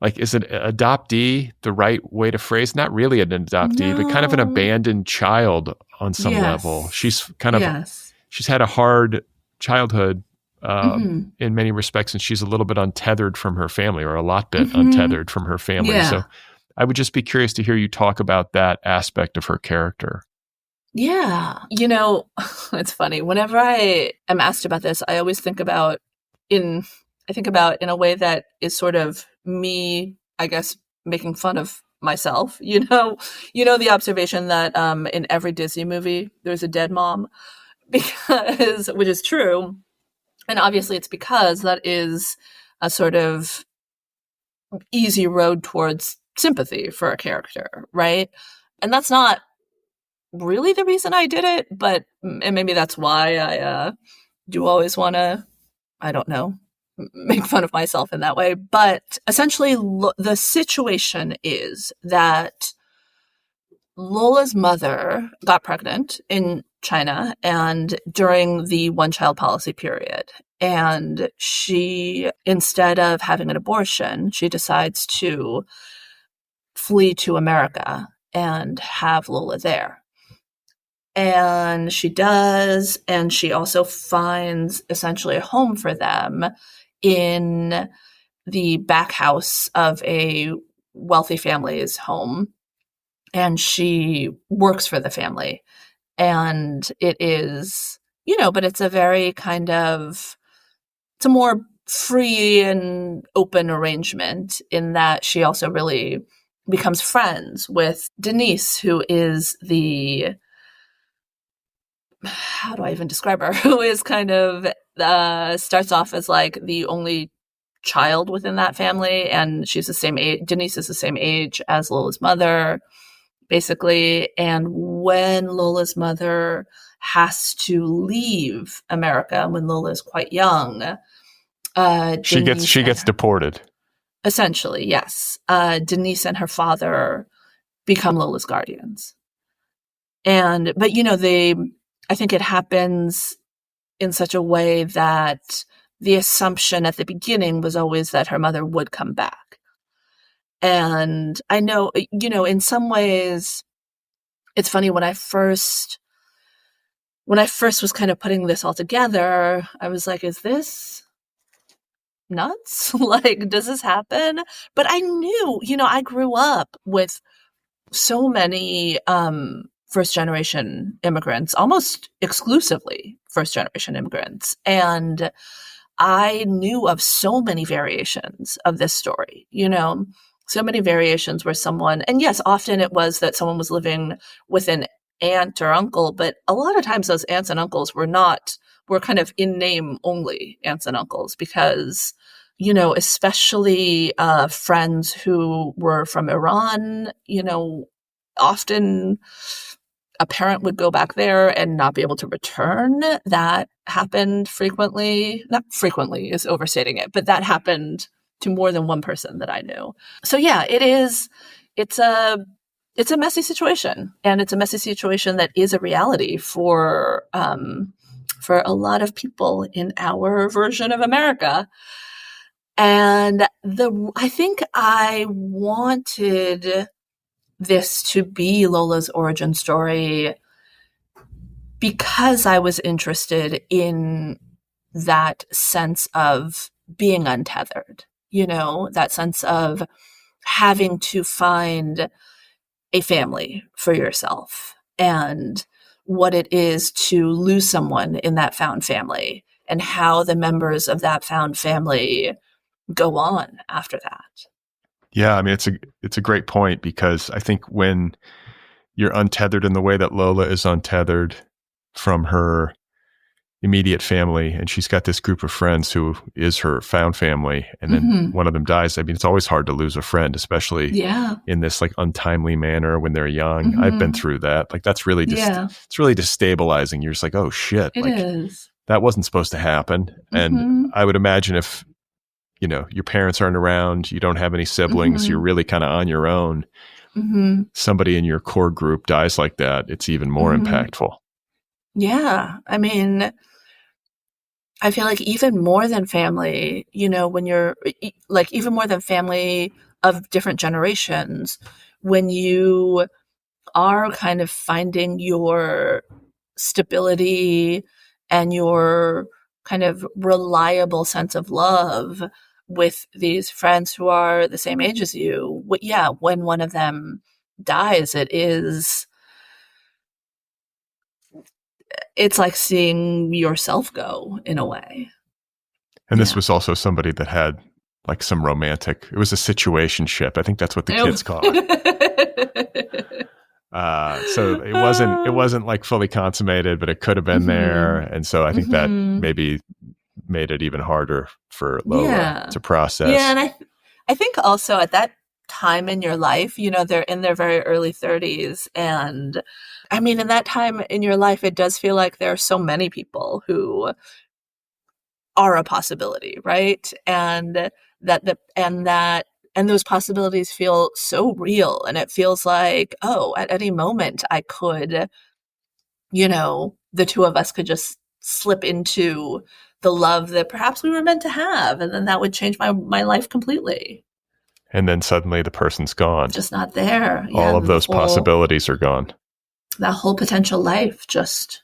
like, is an adoptee the right way to phrase? Not really an adoptee, but kind of an abandoned child on some level. She's kind of, she's had a hard childhood in many respects, and she's a little bit untethered from her family, or a lot bit untethered from her family. Yeah. So I would just be curious to hear you talk about that aspect of her character. Yeah. You know, it's funny. Whenever I am asked about this, I always think about in a way that is sort of me, I guess, making fun of myself. You know the observation that in every Disney movie there's a dead mom, which is true, and obviously it's because that is a sort of easy road towards sympathy for a character, right? And that's not really the reason I did it, and maybe that's why I do always want to, I don't know, make fun of myself in that way. But essentially, the situation is that Lola's mother got pregnant in China and during the one-child policy period. And she, instead of having an abortion, she decides to flee to America and have Lola there. And she does. And she also finds essentially a home for them in the back house of a wealthy family's home. And she works for the family. And it is, but it's a very kind of, it's a more free and open arrangement in that she also really becomes friends with Denise, who is how do I even describe her? Who is kind of, starts off as like the only child within that family. And she's the same age. Denise is the same age as Lola's mother, basically. And when Lola's mother has to leave America, when Lola is quite young, she gets deported. Essentially, yes. Denise and her father become Lola's guardians. But I think it happens in such a way that the assumption at the beginning was always that her mother would come back. And I know, in some ways, it's funny, when I first was kind of putting this all together, I was like, is this nuts? Like, does this happen? But I knew, I grew up with so many first-generation immigrants, almost exclusively first-generation immigrants. And I knew of so many variations of this story, so many variations where someone, and yes, often it was that someone was living with an aunt or uncle, but a lot of times those aunts and uncles were kind of in name only aunts and uncles, because, especially friends who were from Iran, often a parent would go back there and not be able to return. That happened frequently. Not frequently is overstating it, but that happened to more than one person that I knew. So yeah, it's a messy situation, and it's a messy situation that is a reality for a lot of people in our version of America. And I think I wanted this to be Lola's origin story because I was interested in that sense of being untethered, that sense of having to find a family for yourself and what it is to lose someone in that found family and how the members of that found family go on after that. Yeah, I mean, it's a great point, because I think when you're untethered in the way that Lola is untethered from her immediate family, and she's got this group of friends who is her found family, and then one of them dies. I mean, it's always hard to lose a friend, especially in this like untimely manner when they're young. I've been through that. Like, that's really it's really destabilizing. You're just like, oh shit, it is. That wasn't supposed to happen. And I would imagine if your parents aren't around, you don't have any siblings, you're really kind of on your own. Somebody in your core group dies like that, it's even more impactful. Yeah. I mean, I feel like even more than family, when you're like, even more than family of different generations, when you are kind of finding your stability and your kind of reliable sense of love with these friends who are the same age as you, when one of them dies, it's like seeing yourself go in a way. And this was also somebody that had like some romantic, it was a situationship. I think that's what the kids call it. So it wasn't like fully consummated, but it could have been there. And so I think that maybe made it even harder for Lola to process. Yeah, and I think also at that time in your life, they're in their very early 30s. And I mean, in that time in your life, it does feel like there are so many people who are a possibility, right? And those possibilities feel so real. And it feels like, oh, at any moment I could, the two of us could just slip into the love that perhaps we were meant to have. And then that would change my life completely. And then suddenly the person's gone. Just not there. All of those possibilities are gone. that whole potential life just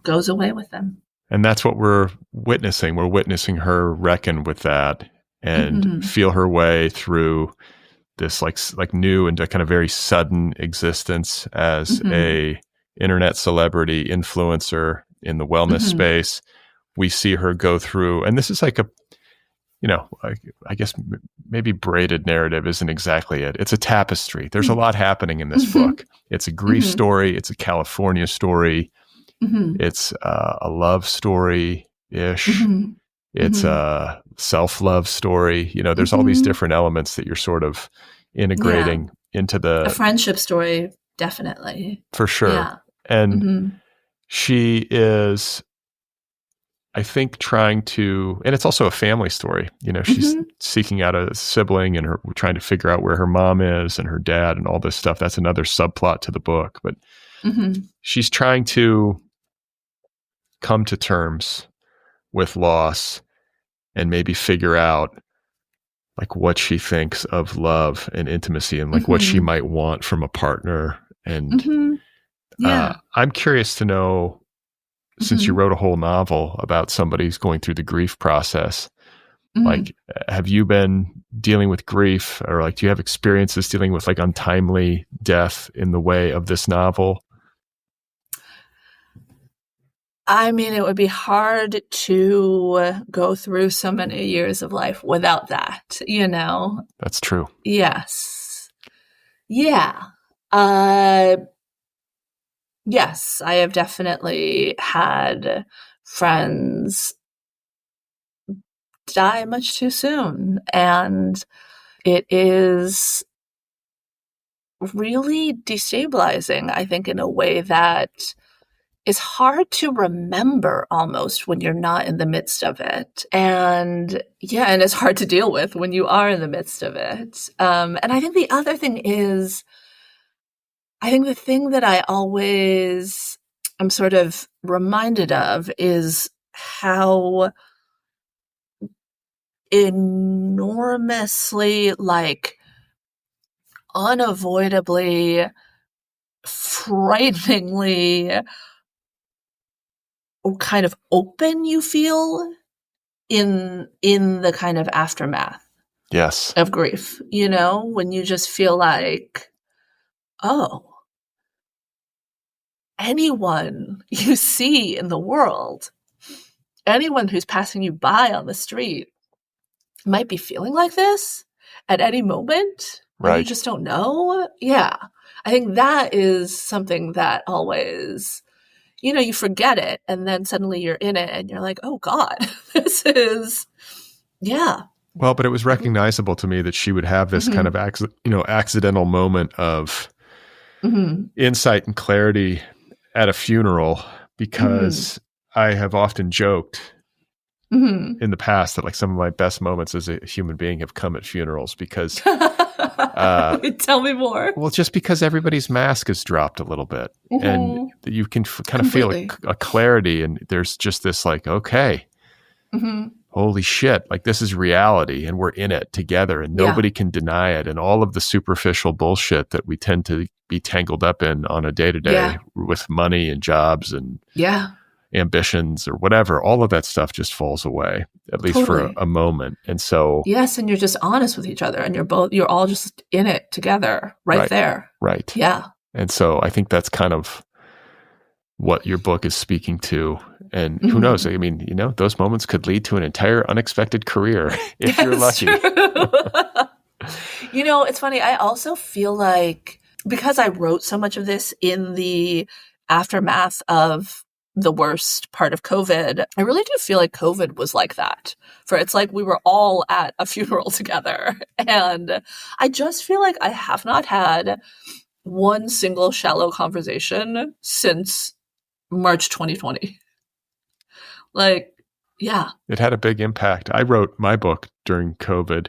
goes away with them. And that's what we're witnessing. We're witnessing her reckon with that and feel her way through this like new and kind of very sudden existence as a internet celebrity influencer in the wellness space. We see her go through, and this is like a, I guess maybe braided narrative isn't exactly it. It's a tapestry. There's a lot happening in this book. It's a grief story. It's a California story. It's a love story-ish. It's a self-love story. There's all these different elements that you're sort of integrating into a friendship story, definitely. For sure. Yeah. And she is, I think, trying to, and it's also a family story. She's seeking out a sibling and trying to figure out where her mom is and her dad and all this stuff. That's another subplot to the book. But she's trying to come to terms with loss and maybe figure out like what she thinks of love and intimacy and like what she might want from a partner. And I'm curious to know, since you wrote a whole novel about somebody who's going through the grief process, like, have you been dealing with grief, or like, do you have experiences dealing with like untimely death in the way of this novel? I mean, it would be hard to go through so many years of life without that, That's true. Yes. Yeah. Yes, I have definitely had friends die much too soon. And it is really destabilizing, I think, in a way that is hard to remember almost when you're not in the midst of it. And and it's hard to deal with when you are in the midst of it. And I think the other thing is, I think the thing that I always am sort of reminded of is how enormously, like, unavoidably, frighteningly kind of open you feel in the kind of aftermath of grief, when you just feel like, oh, anyone you see in the world, anyone who's passing you by on the street might be feeling like this at any moment. Right. You just don't know. Yeah. I think that is something that always, you forget it, and then suddenly you're in it and you're like, oh God, this is, Well, but it was recognizable to me that she would have this kind of accidental moment of insight and clarity at a funeral, because I have often joked in the past that like some of my best moments as a human being have come at funerals, because tell me more. Well, just because everybody's mask is dropped a little bit, and you can kind of feel a clarity, and there's just this like, okay, holy shit, like this is reality, and we're in it together, and nobody can deny it, and all of the superficial bullshit that we tend to be tangled up in on a day-to-day with money and jobs and ambitions or whatever, all of that stuff just falls away, at least for a moment. And so and you're just honest with each other, and you're all just in it together right there. Right. Yeah. And so I think that's kind of what your book is speaking to. And who knows? I mean, those moments could lead to an entire unexpected career if you're lucky. It's funny. I also feel like, because I wrote so much of this in the aftermath of the worst part of COVID, I really do feel like COVID was like that. It's like we were all at a funeral together. And I just feel like I have not had one single shallow conversation since March 2020. Like, yeah. It had a big impact. I wrote my book during COVID.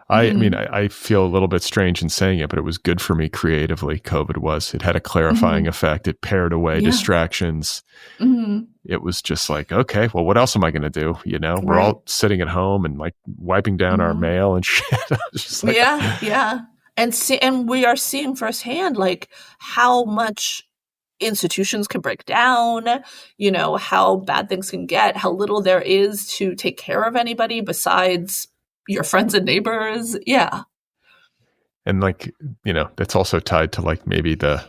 I mean, I feel a little bit strange in saying it, but it was good for me creatively. COVID was. It had a clarifying effect. It pared away distractions. It was just like, okay, well, what else am I going to do? We're all sitting at home and like wiping down our mail and shit. I was just like, yeah. and we are seeing firsthand like how much institutions can break down, how bad things can get, how little there is to take care of anybody besides your friends and neighbors. Yeah. And like, that's also tied to like maybe the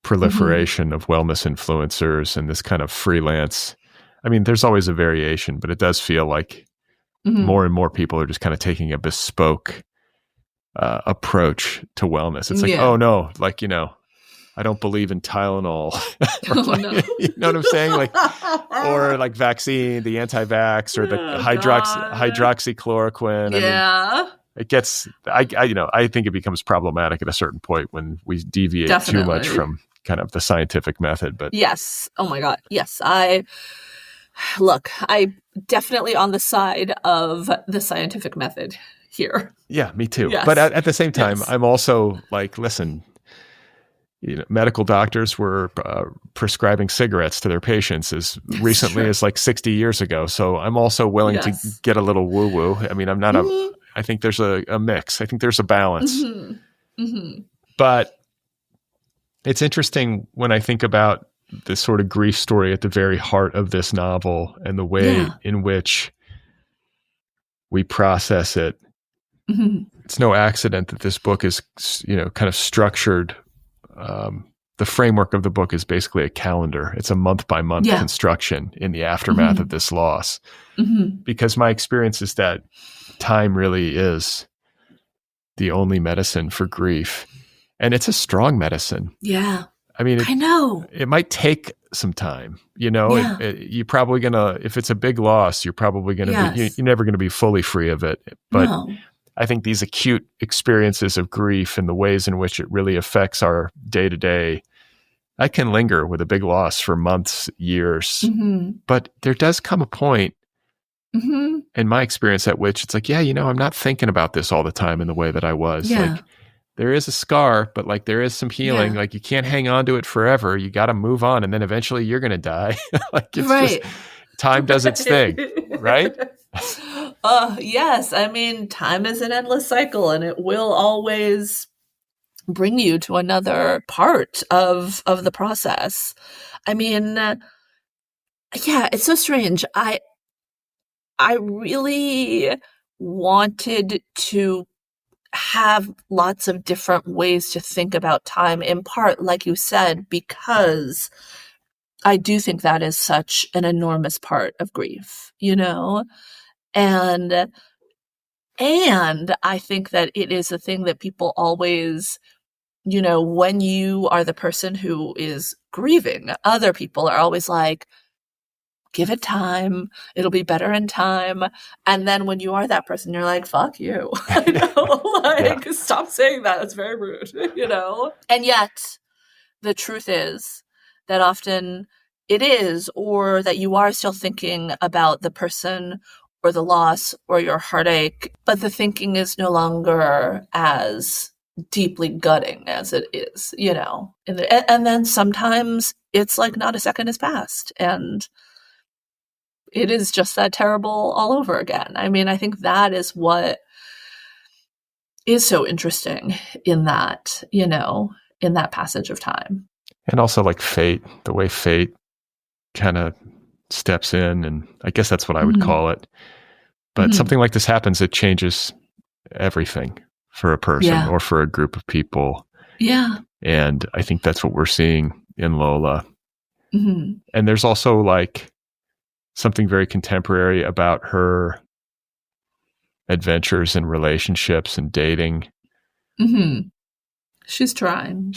proliferation of wellness influencers and this kind of freelance. I mean, there's always a variation, but it does feel like more and more people are just kind of taking a bespoke approach to wellness. It's like, oh no, like, I don't believe in Tylenol. No. You know what I'm saying? Like, or like vaccine, the anti-vax, or the hydroxychloroquine. Yeah. I mean, it gets, I think it becomes problematic at a certain point when we deviate too much from kind of the scientific method. But yes. Oh my God. Yes. I definitely on the side of the scientific method here. Yeah, me too. Yes. But at the same time, I'm also like, listen, medical doctors were prescribing cigarettes to their patients as recently as like 60 years ago. So I'm also willing to get a little woo-woo. I mean, I'm not I think there's a mix. I think there's a balance. But it's interesting when I think about this sort of grief story at the very heart of this novel and the way in which we process it. It's no accident that this book is, kind of structured. The framework of the book is basically a calendar. It's a month by month construction in the aftermath of this loss. Because my experience is that time really is the only medicine for grief. And it's a strong medicine. Yeah. I mean, I know it might take some time, you're probably going to, if it's a big loss, you're probably going to be, you're never going to be fully free of it. But I think these acute experiences of grief and the ways in which it really affects our day to day, I can linger with a big loss for months, years, but there does come a point in my experience at which it's like, I'm not thinking about this all the time in the way that I was. Like, there is a scar, but like there is some healing. Like you can't hang on to it forever. You got to move on, and then eventually you're going to die. Like it's just time does its thing, right? Yes. I mean, time is an endless cycle, and it will always bring you to another part of the process. I mean, it's so strange. I really wanted to have lots of different ways to think about time, in part, like you said, because I do think that is such an enormous part of grief, and I think that it is a thing that people always, when you are the person who is grieving, other people are always like, give it time. It'll be better in time. And then when you are that person, you're like, fuck you. Stop saying that. It's very rude, And yet the truth is that often it is, or that you are still thinking about the person or the loss or your heartache, but the thinking is no longer as deeply gutting as it is, and then sometimes it's like not a second has passed and it is just that terrible all over again. I mean, I think that is what is so interesting in that, in that passage of time. And also like fate, the way fate kind of steps in, and I guess that's what I would call it. But something like this happens, it changes everything for a person or for a group of people. Yeah. And I think that's what we're seeing in Lola. And there's also like something very contemporary about her adventures and relationships and dating. She's trying.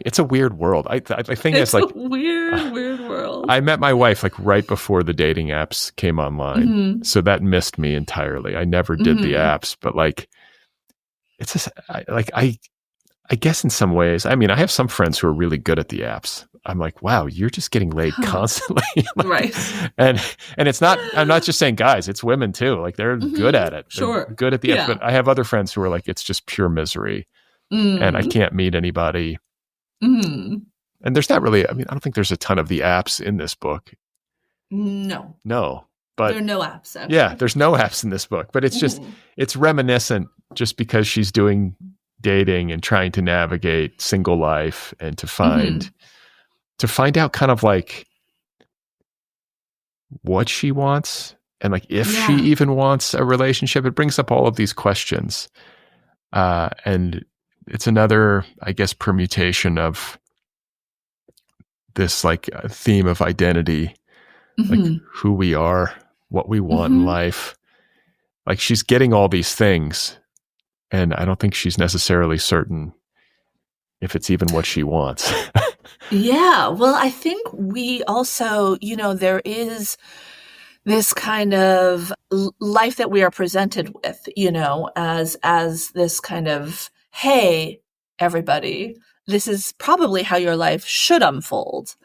It's a weird world. I think it's like a weird world. I met my wife like right before the dating apps came online. So that missed me entirely. I never did the apps, but like, it's just I guess in some ways, I mean, I have some friends who are really good at the apps. I'm like, wow, you're just getting laid constantly. Like, right. And it's not, I'm not just saying guys, it's women too. Like they're good at it. They're good at the apps. But I have other friends who are like, it's just pure misery and I can't meet anybody. And there's not really, I mean, I don't think there's a ton of the apps in this book. No. But there are no apps. Actually. Yeah, there's no apps in this book, but it's just, it's reminiscent just because she's doing dating and trying to navigate single life and to find out kind of like what she wants and like if she even wants a relationship. It brings up all of these questions. And it's another, I guess, permutation of this like theme of identity, like who we are, what we want in life. Like she's getting all these things, and I don't think she's necessarily certain if it's even what she wants. Yeah. Well, I think we also, there is this kind of life that we are presented with, as this kind of, hey, everybody, this is probably how your life should unfold.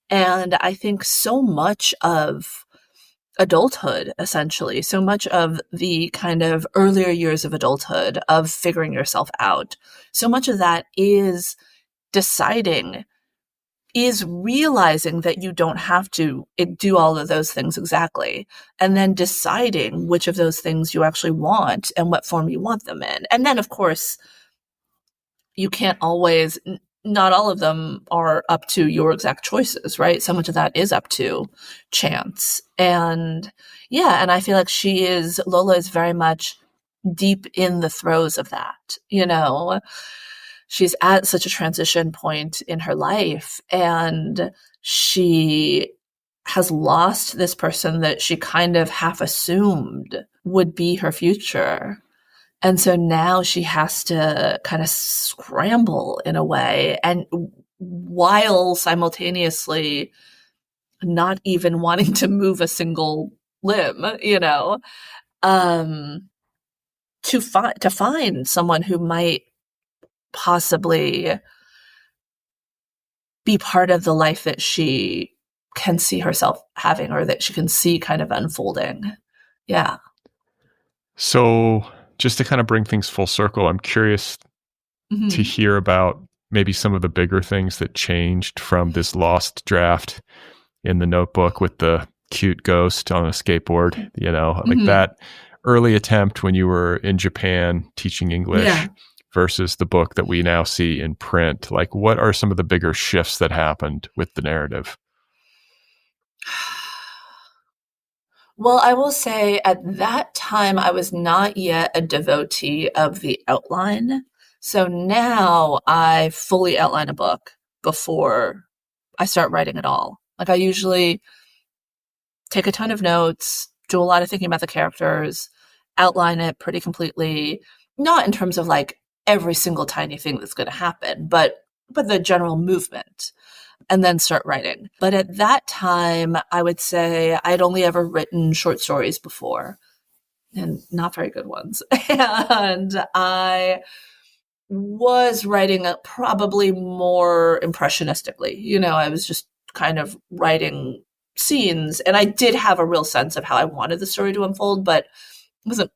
And I think so much of adulthood, essentially, so much of the kind of earlier years of adulthood, of figuring yourself out, so much of that is realizing that you don't have to do all of those things exactly, and then deciding which of those things you actually want and what form you want them in. And then, of course, you can't always, not all of them are up to your exact choices, right? So much of that is up to chance. And and I feel like Lola is very much deep in the throes of that, She's at such a transition point in her life, and she has lost this person that she kind of half assumed would be her future. And so now she has to kind of scramble in a way, and while simultaneously not even wanting to move a single limb, to find someone who might possibly be part of the life that she can see herself having, or that she can see kind of unfolding. Yeah. So just to kind of bring things full circle, I'm curious to hear about maybe some of the bigger things that changed from this lost draft in the notebook with the cute ghost on a skateboard, like that early attempt when you were in Japan teaching English versus the book that we now see in print. Like, what are some of the bigger shifts that happened with the narrative? Well, I will say at that time, I was not yet a devotee of the outline. So now I fully outline a book before I start writing at all. Like, I usually take a ton of notes, do a lot of thinking about the characters, outline it pretty completely, not in terms of like every single tiny thing that's going to happen, but the general movement, and then start writing. But at that time, I would say I'd only ever written short stories before, and not very good ones. And I was writing probably more impressionistically. I was just kind of writing scenes, and I did have a real sense of how I wanted the story to unfold, but it wasn't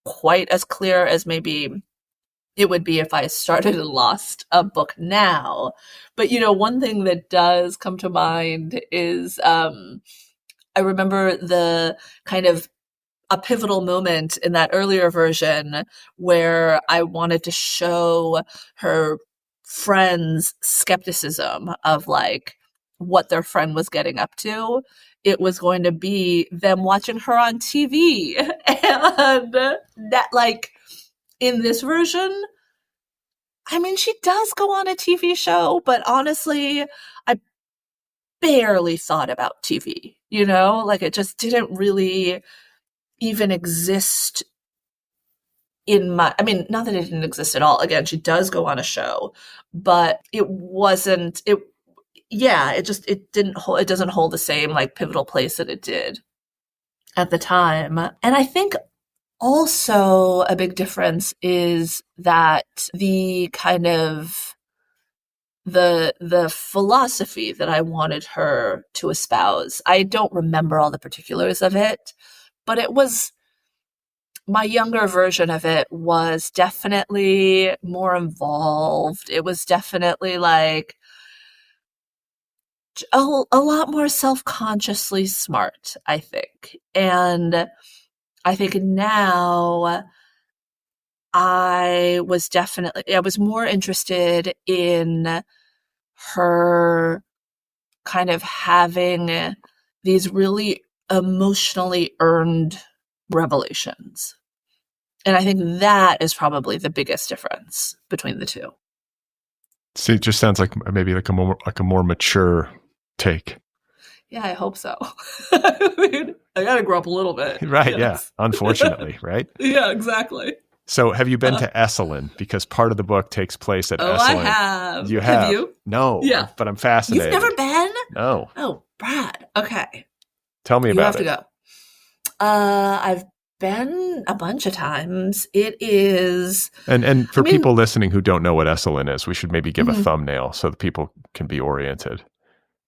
quite as clear as maybe it would be if I started and lost a book now. But, one thing that does come to mind is I remember the kind of a pivotal moment in that earlier version where I wanted to show her friends' skepticism of like what their friend was getting up to. It was going to be them watching her on TV. And that, like, in this version, I mean, she does go on a TV show, but honestly, I barely thought about TV, like it just didn't really even exist not that it didn't exist at all. Again, she does go on a show, but it doesn't hold the same like pivotal place that it did at the time. And I think also a big difference is that the kind of the philosophy that I wanted her to espouse, I don't remember all the particulars of it, but it was, my younger version of it was definitely more involved. It was definitely like a lot more self-consciously smart, I think. And I think now I was more interested in her kind of having these really emotionally earned revelations. And I think that is probably the biggest difference between the two. See, it just sounds like maybe like a more mature take. Yeah, I hope so. I mean, I gotta grow up a little bit. Right, yes. yeah. Unfortunately, right? Yeah, exactly. So have you been to Esalen? Because part of the book takes place at Esalen. I have. You have? You? No. Yeah. But I'm fascinated. You've never been? No. Oh, Brad. Okay. Tell me about it. You have to go. I've been a bunch of times. It is... And for people listening who don't know what Esalen is, we should maybe give a thumbnail so that people can be oriented.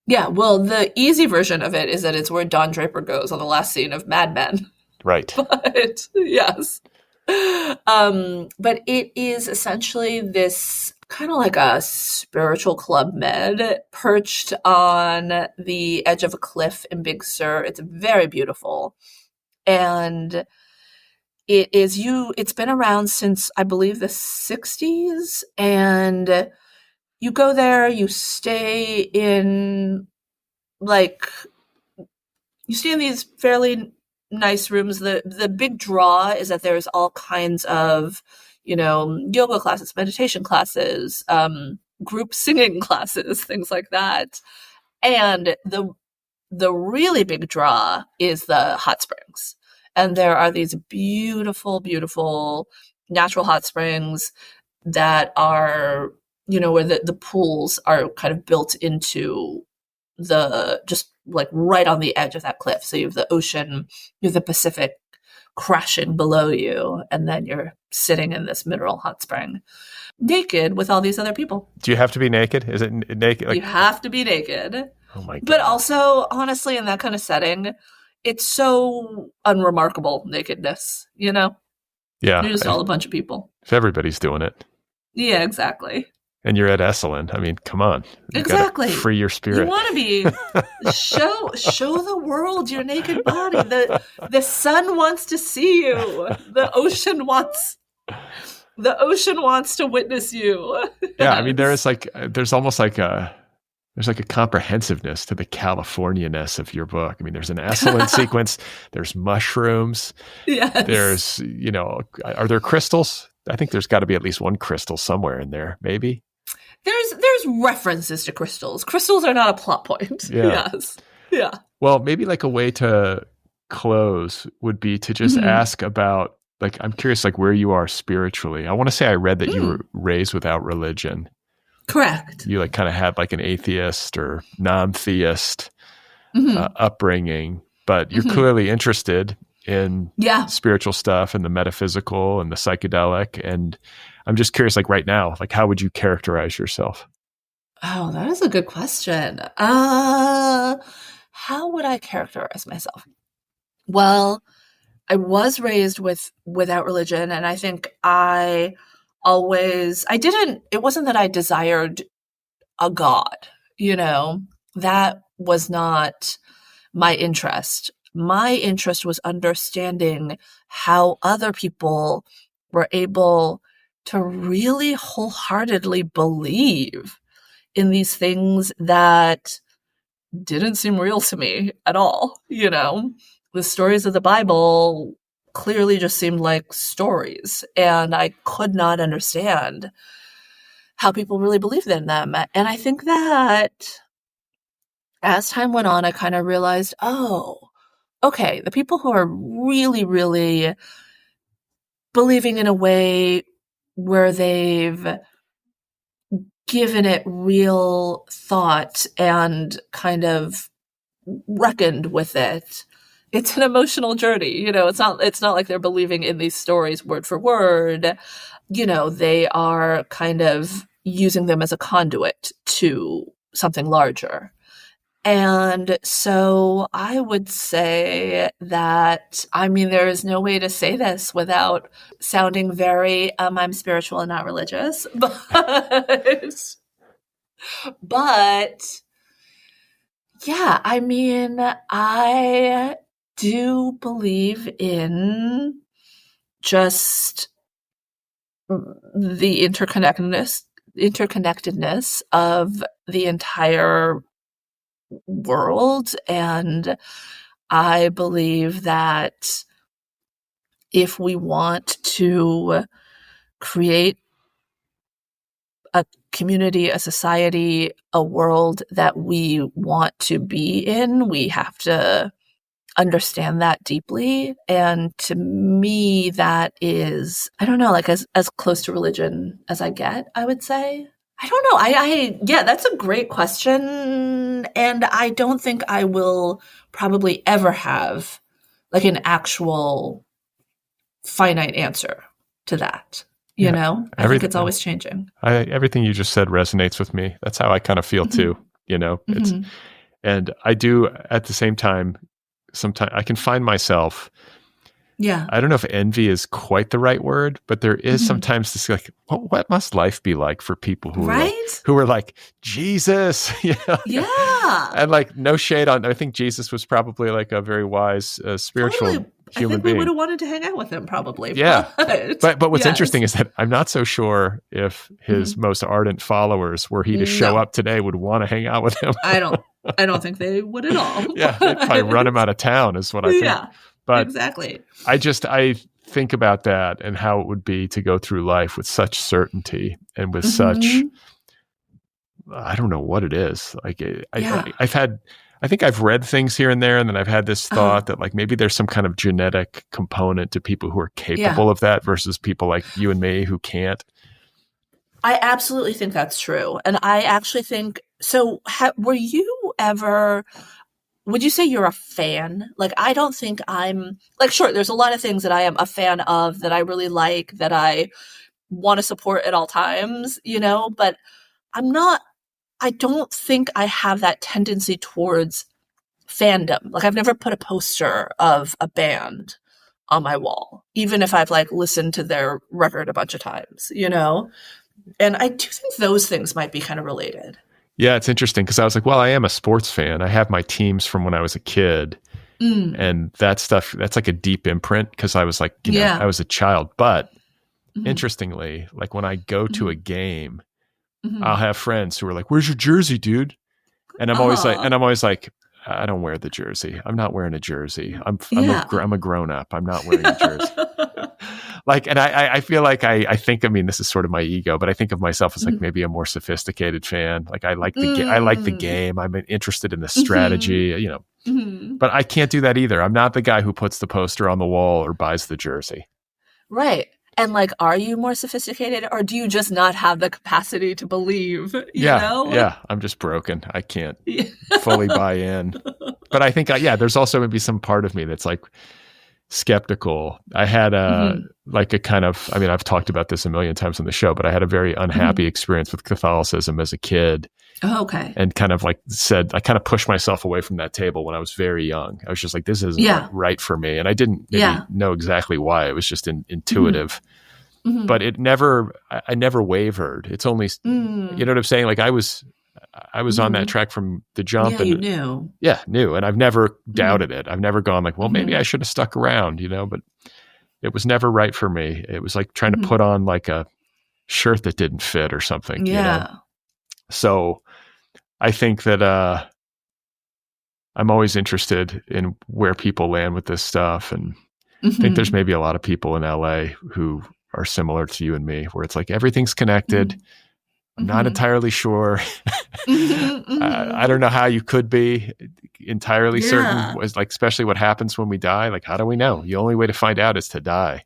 Yeah, well, the easy version of it is that it's where Don Draper goes on the last scene of Mad Men. Right. But, yes. But it is essentially this kind of like a spiritual Club Med perched on the edge of a cliff in Big Sur. It's very beautiful. And it's been around since, I believe, the 60s. And you go there, you stay in these fairly nice rooms. The big draw is that there's all kinds of, yoga classes, meditation classes, group singing classes, things like that. And the really big draw is the hot springs. And there are these beautiful, beautiful natural hot springs that are, where the pools are kind of built into just like right on the edge of that cliff. So you have the ocean, you have the Pacific crashing below you, and then you're sitting in this mineral hot spring naked with all these other people. Do you have to be naked? Is it naked? You have to be naked. Oh my God. But also, honestly, in that kind of setting, it's so unremarkable nakedness, Yeah. You're just all a bunch of people. If everybody's doing it. Yeah, exactly. And you're at Esalen. I mean, come on. Exactly. Free your spirit. You want to be show the world your naked body. The sun wants to see you. The ocean wants to witness you. Yeah, I mean, there's almost like a comprehensiveness to the California-ness of your book. I mean, there's an Esalen sequence. There's mushrooms. Yes. There's, are there crystals? I think there's got to be at least one crystal somewhere in there, maybe. There's references to crystals. Crystals are not a plot point. Yeah. Yes. Yeah. Well, maybe like a way to close would be to just ask about, like, I'm curious, like, where you are spiritually. I want to say I read that you were raised without religion. Correct. You like kind of had like an atheist or non-theist upbringing, but you're clearly interested in spiritual stuff and the metaphysical and the psychedelic. And I'm just curious, like right now, like how would you characterize yourself? Oh, that is a good question. How would I characterize myself? Well, I was raised without religion, and I think it wasn't that I desired a God, that was not my interest. My interest was understanding how other people were able to really wholeheartedly believe in these things that didn't seem real to me at all. The stories of the Bible clearly just seemed like stories, and I could not understand how people really believed in them. And I think that as time went on, I kind of realized, oh, okay, the people who are really, really believing in a way where they've given it real thought and kind of reckoned with it. It's an emotional journey. It's not like they're believing in these stories word for word. They are kind of using them as a conduit to something larger. And so I would say that, there is no way to say this without sounding very, I'm spiritual and not religious, but yeah, I do believe in just the interconnectedness of the entire world. And I believe that if we want to create a community, a society, a world that we want to be in, we have to understand that deeply. And to me, that is, I don't know, like as close to religion as I get, I would say. I don't know. Yeah, that's a great question. And I don't think I will probably ever have like an actual finite answer to that. You know, I think it's always changing. Everything you just said resonates with me. That's how I kind of feel too. You know, and I do at the same time. Sometimes I can find myself. Yeah, I don't know if envy is quite the right word, but there is sometimes this like, what must life be like for people who are like Jesus? You know? Yeah, and like no shade on. I think Jesus was probably like a very wise spiritual. Totally. Human being. We would have wanted to hang out with him probably. Yeah. But what's interesting is that I'm not so sure if his most ardent followers, were he to show up today, would want to hang out with him. I don't think they would at all. Yeah. They'd probably run him out of town is what I think. Yeah, but exactly. I think about that and how it would be to go through life with such certainty and with such, I don't know what it is. Like I think I've read things here and there, and then I've had this thought that like maybe there's some kind of genetic component to people who are capable of that versus people like you and me who can't. I absolutely think that's true. And I actually think, so were you ever, would you say you're a fan? Like, I don't think I'm, like, sure, there's a lot of things that I am a fan of that I really like, that I want to support at all times, you know, but I don't think I have that tendency towards fandom. Like I've never put a poster of a band on my wall, even if I've like listened to their record a bunch of times, you know? And I do think those things might be kind of related. Yeah, it's interesting because I was like, well, I am a sports fan. I have my teams from when I was a kid. And that stuff, that's like a deep imprint because I was like, you know, I was a child. But interestingly, like when I go to a game, I'll have friends who are like, "Where's your jersey, dude?" And I'm always like, "I don't wear the jersey. I'm not wearing a jersey. I'm a grown up. I'm not wearing a jersey." Like, and I feel like I think, I mean, this is sort of my ego, but I think of myself as like maybe a more sophisticated fan. Like I like the game. I'm interested in the strategy, you know. But I can't do that either. I'm not the guy who puts the poster on the wall or buys the jersey. Right. And like, are you more sophisticated, or do you just not have the capacity to believe? You know? Yeah. I'm just broken. I can't fully buy in. But I think, there's also maybe some part of me that's like skeptical. I had like a kind of, I mean, I've talked about this a million times on the show, but I had a very unhappy experience with Catholicism as a kid. Oh, okay. And kind of like I kind of pushed myself away from that table when I was very young. I was just like, this isn't right for me. And I didn't maybe know exactly why. It was just intuitive. But I never wavered. It's only, you know what I'm saying? Like I was on that track from the jump. Yeah, you knew. Yeah, knew. And I've never doubted it. I've never gone like, well, maybe I should have stuck around, you know, but it was never right for me. It was like trying to put on like a shirt that didn't fit or something. Yeah. You know? So I think that I'm always interested in where people land with this stuff. And I think there's maybe a lot of people in LA who are similar to you and me, where it's like everything's connected. I'm not entirely sure. I don't know how you could be entirely certain, like, especially what happens when we die. Like, how do we know? The only way to find out is to die.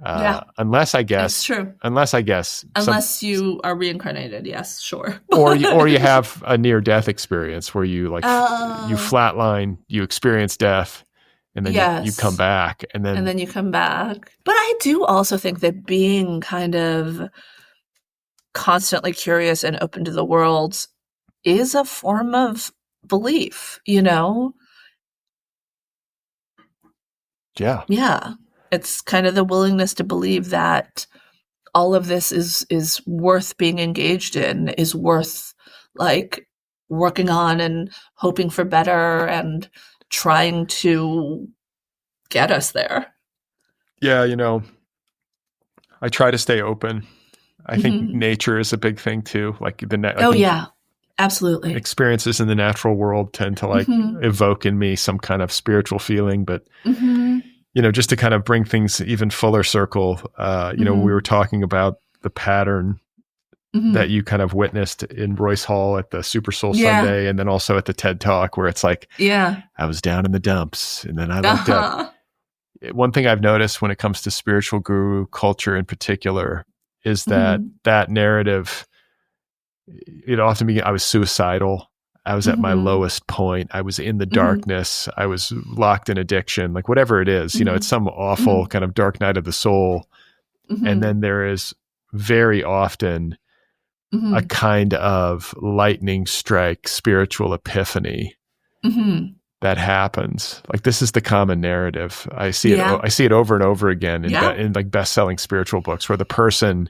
Unless I guess, that's true. Unless you are reincarnated. Yes, sure. or you have a near death experience where you like, you flatline, you experience death. And then you come back, and then you come back. But I do also think that being kind of constantly curious and open to the world is a form of belief, you know? Yeah. Yeah. It's kind of the willingness to believe that all of this is worth being engaged in, is worth like working on and hoping for better and trying to get us there. Yeah, you know, I try to stay open. I think nature is a big thing too. Like yeah, absolutely. Experiences in the natural world tend to like evoke in me some kind of spiritual feeling, but just to kind of bring things even fuller circle, we were talking about the pattern that you kind of witnessed in Royce Hall at the Super Soul Sunday, and then also at the TED Talk, where it's like, I was down in the dumps, and then I looked up. One thing I've noticed when it comes to spiritual guru culture in particular is that that narrative, it often I was suicidal. I was at my lowest point. I was in the darkness. I was locked in addiction, like whatever it is, it's some awful kind of dark night of the soul. And then there is very often a kind of lightning strike spiritual epiphany that happens. Like this is the common narrative. I see it over and over again in like best-selling spiritual books, where the person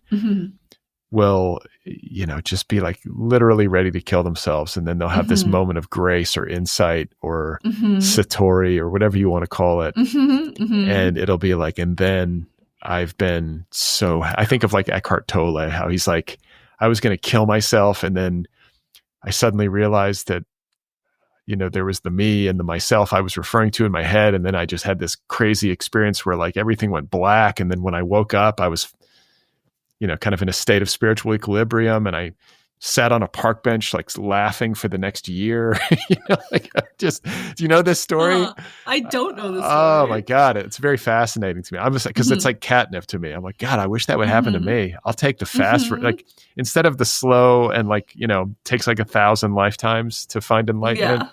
will, just be like literally ready to kill themselves, and then they'll have this moment of grace or insight or satori or whatever you want to call it, and it'll be like, and then I think of like Eckhart Tolle, how he's like, I was going to kill myself, and then I suddenly realized that, there was the me and the myself I was referring to in my head, and then I just had this crazy experience where like everything went black, and then when I woke up, I was, kind of in a state of spiritual equilibrium, and I sat on a park bench, like laughing for the next year. Do you know this story? I don't know this story. Oh my God. It's very fascinating to me. I'm just like, cause it's like catnip to me. I'm like, God, I wish that would happen to me. I'll take the fast, like instead of the slow and like, takes like 1,000 lifetimes to find enlightenment.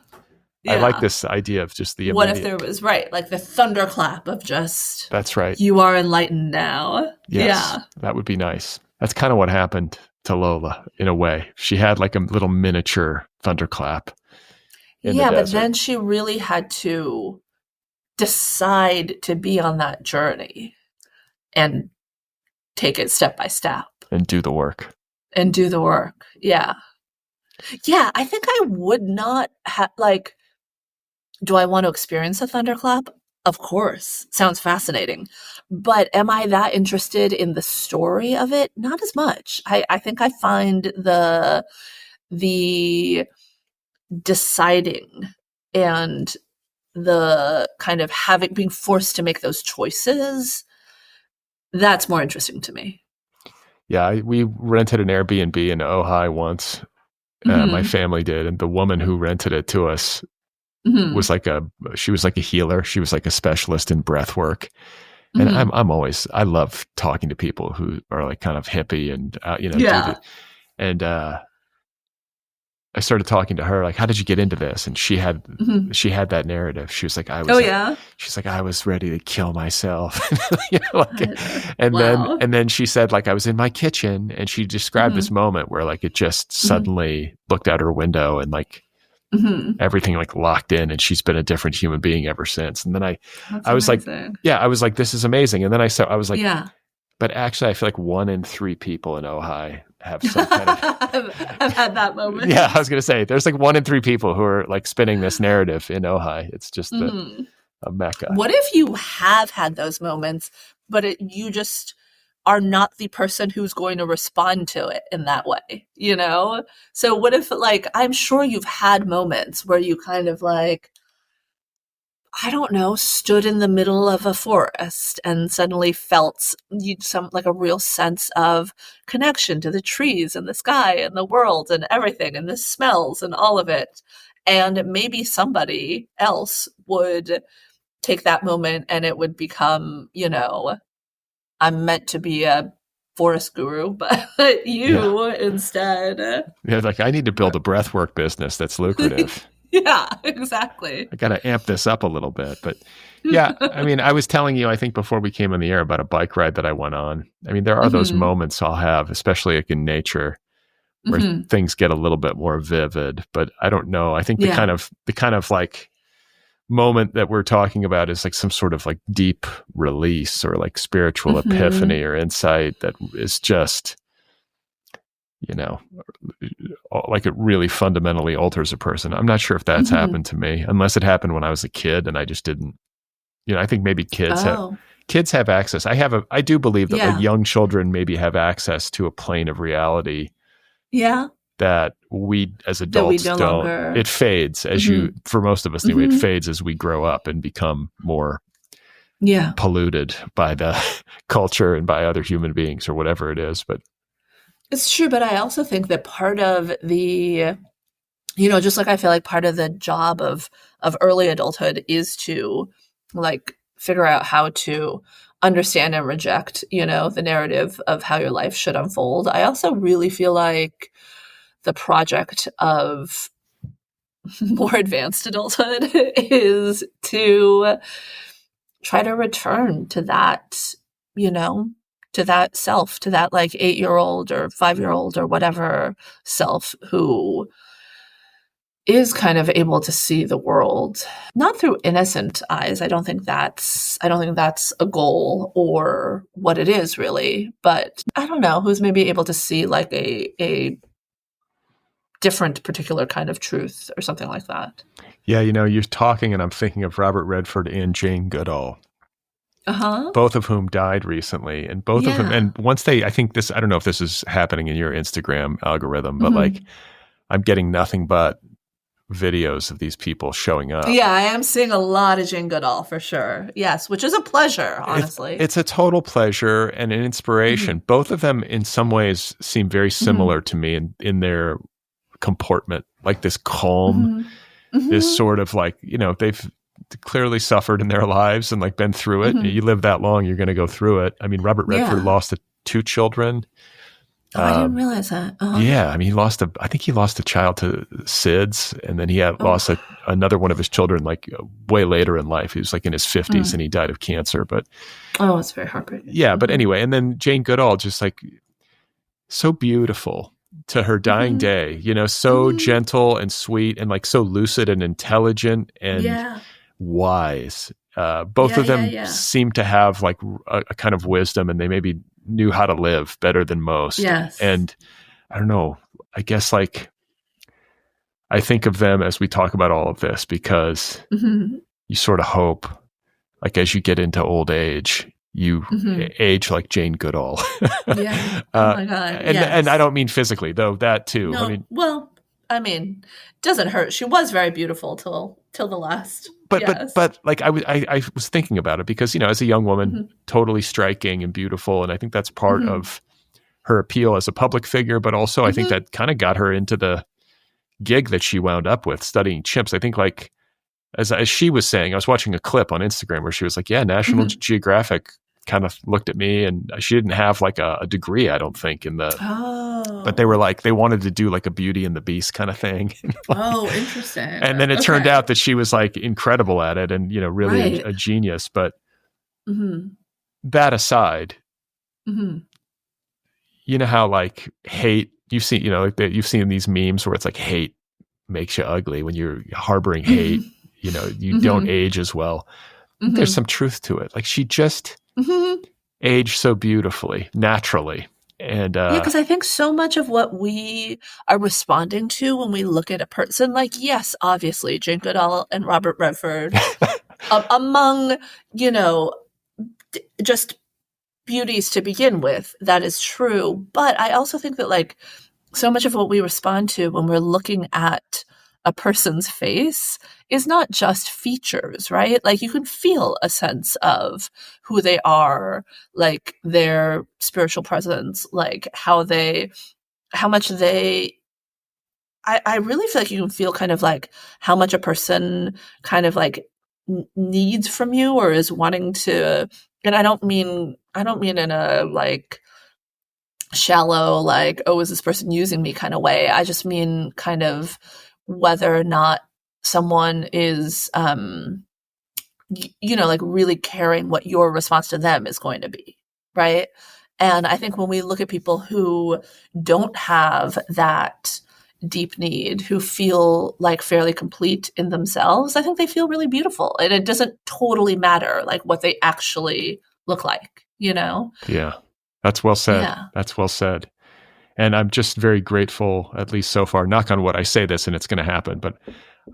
I like this idea of just the immediate. What if there was like the thunderclap of just, that's right, you are enlightened now. Yes, that would be nice. That's kind of what happened to Lola in a way. She had like a little miniature thunderclap. But then she really had to decide to be on that journey and take it step by step. And do the work. Yeah. Yeah, I think I would not have, like, do I want to experience a thunderclap? Of course. Sounds fascinating. But am I that interested in the story of it? Not as much. I think I find the deciding and the kind of being forced to make those choices, that's more interesting to me. Yeah, we rented an Airbnb in Ojai once. My family did, and the woman who rented it to us was like she was like a healer. She was like a specialist in breath work. And I love talking to people who are like kind of hippie and I started talking to her, like, how did you get into this? And she had that narrative. She was like, she's like, I was ready to kill myself. And then she said, like, I was in my kitchen, and she described this moment where like it just suddenly looked out her window and like everything like locked in, and she's been a different human being ever since. And then I was amazing. I was like, this is amazing. And then I was like, but actually I feel like 1 in 3 people in Ojai have some kind of I've had that moment. Yeah, I was going to say there's like 1 in 3 people who are like spinning this narrative in Ojai. It's just a mecca. What if you have had those moments, but you just are not the person who's going to respond to it in that way, So what if, like, I'm sure you've had moments where you kind of like, I don't know, stood in the middle of a forest and suddenly felt like a real sense of connection to the trees and the sky and the world and everything and the smells and all of it. And maybe somebody else would take that moment and it would become, I'm meant to be a forest guru, but instead. Yeah, like I need to build a breathwork business that's lucrative. Yeah, exactly. I got to amp this up a little bit. But yeah, I mean, I was telling you, I think before we came on the air, about a bike ride that I went on. I mean, there are those moments I'll have, especially like in nature, where things get a little bit more vivid. But I don't know. I think the kind of like moment that we're talking about is like some sort of like deep release or like spiritual epiphany or insight that is just, like it really fundamentally alters a person. I'm not sure if that's happened to me, unless it happened when I was a kid and I just didn't, I think maybe kids kids have access. I do believe that Yeah. like young children maybe have access to a plane of reality Yeah. that we as That we adults no don't. longer. It fades as for most of us anyway, it fades as we grow up and become more Yeah. polluted by the culture and by other human beings or whatever it is. But It's true, but I also think that part of the, just like I feel like part of the job of early adulthood is to like figure out how to understand and reject, the narrative of how your life should unfold. I also really feel like the project of more advanced adulthood is to try to return to that, to that self, to that like 8-year-old or 5-year-old or whatever self who is kind of able to see the world not through innocent eyes. I don't think that's a goal or what it is really, but I don't know, who's maybe able to see like a different particular kind of truth or something like that. yeah, you're talking and I'm thinking of Robert Redford and Jane Goodall. Uh-huh. Both of whom died recently, and both of them, and once I don't know if this is happening in your Instagram algorithm, but like I'm getting nothing but videos of these people showing up. Yeah, I am seeing a lot of Jane Goodall for sure. Yes, which is a pleasure, honestly. It's a total pleasure and an inspiration. Both of them in some ways seem very similar to me in their comportment, like this calm, this sort of like, they've clearly suffered in their lives and like been through it. You live that long, you're going to go through it. I mean, Robert Redford lost 2 children. Oh, I didn't realize that. Yeah, I mean, I think he lost a child to SIDS, and then he had lost another one of his children like way later in life. He was like in his 50s and he died of cancer. But it's very heartbreaking. Yeah, but anyway, and then Jane Goodall, just like so beautiful to her dying day, so gentle and sweet and like so lucid and intelligent and wise. Both of them seem to have like a kind of wisdom, and they maybe knew how to live better than most. Yes. And I don't know, I guess like I think of them as we talk about all of this because you sort of hope like as you get into old age, you age like Jane Goodall. Yeah. Oh my God. And I don't mean physically though, that too. No, doesn't hurt. She was very beautiful till the last. But like I was thinking about it because, as a young woman, totally striking and beautiful. And I think that's part of her appeal as a public figure, but also I think that kind of got her into the gig that she wound up with studying chimps. I think like, as she was saying, I was watching a clip on Instagram where she was like, yeah, National Geographic kind of looked at me, and she didn't have like a degree, I don't think, but they were like, they wanted to do like a Beauty and the Beast kind of thing. Interesting. And then it turned out that she was like incredible at it and, really a genius. But that aside, you know how like hate, you've seen, you've seen these memes where it's like hate makes you ugly when you're harboring hate, you don't age as well. There's some truth to it. Like she just aged so beautifully, naturally. And because I think so much of what we are responding to when we look at a person, like, yes, obviously, Jane Goodall and Robert Redford, among, just beauties to begin with, that is true. But I also think that, like, so much of what we respond to when we're looking at a person's face is not just features, right? Like you can feel a sense of who they are, like their spiritual presence, like how much they, I really feel like you can feel kind of like how much a person kind of like needs from you or is wanting to, and I don't mean in a like shallow, like, oh, is this person using me kind of way. I just mean kind of whether or not someone is, like really caring what your response to them is going to be, right? And I think when we look at people who don't have that deep need, who feel like fairly complete in themselves, I think they feel really beautiful. And it doesn't totally matter like what they actually look like, Yeah, that's well said. Yeah. That's well said. And I'm just very grateful, at least so far, knock on wood, I say this and it's going to happen, but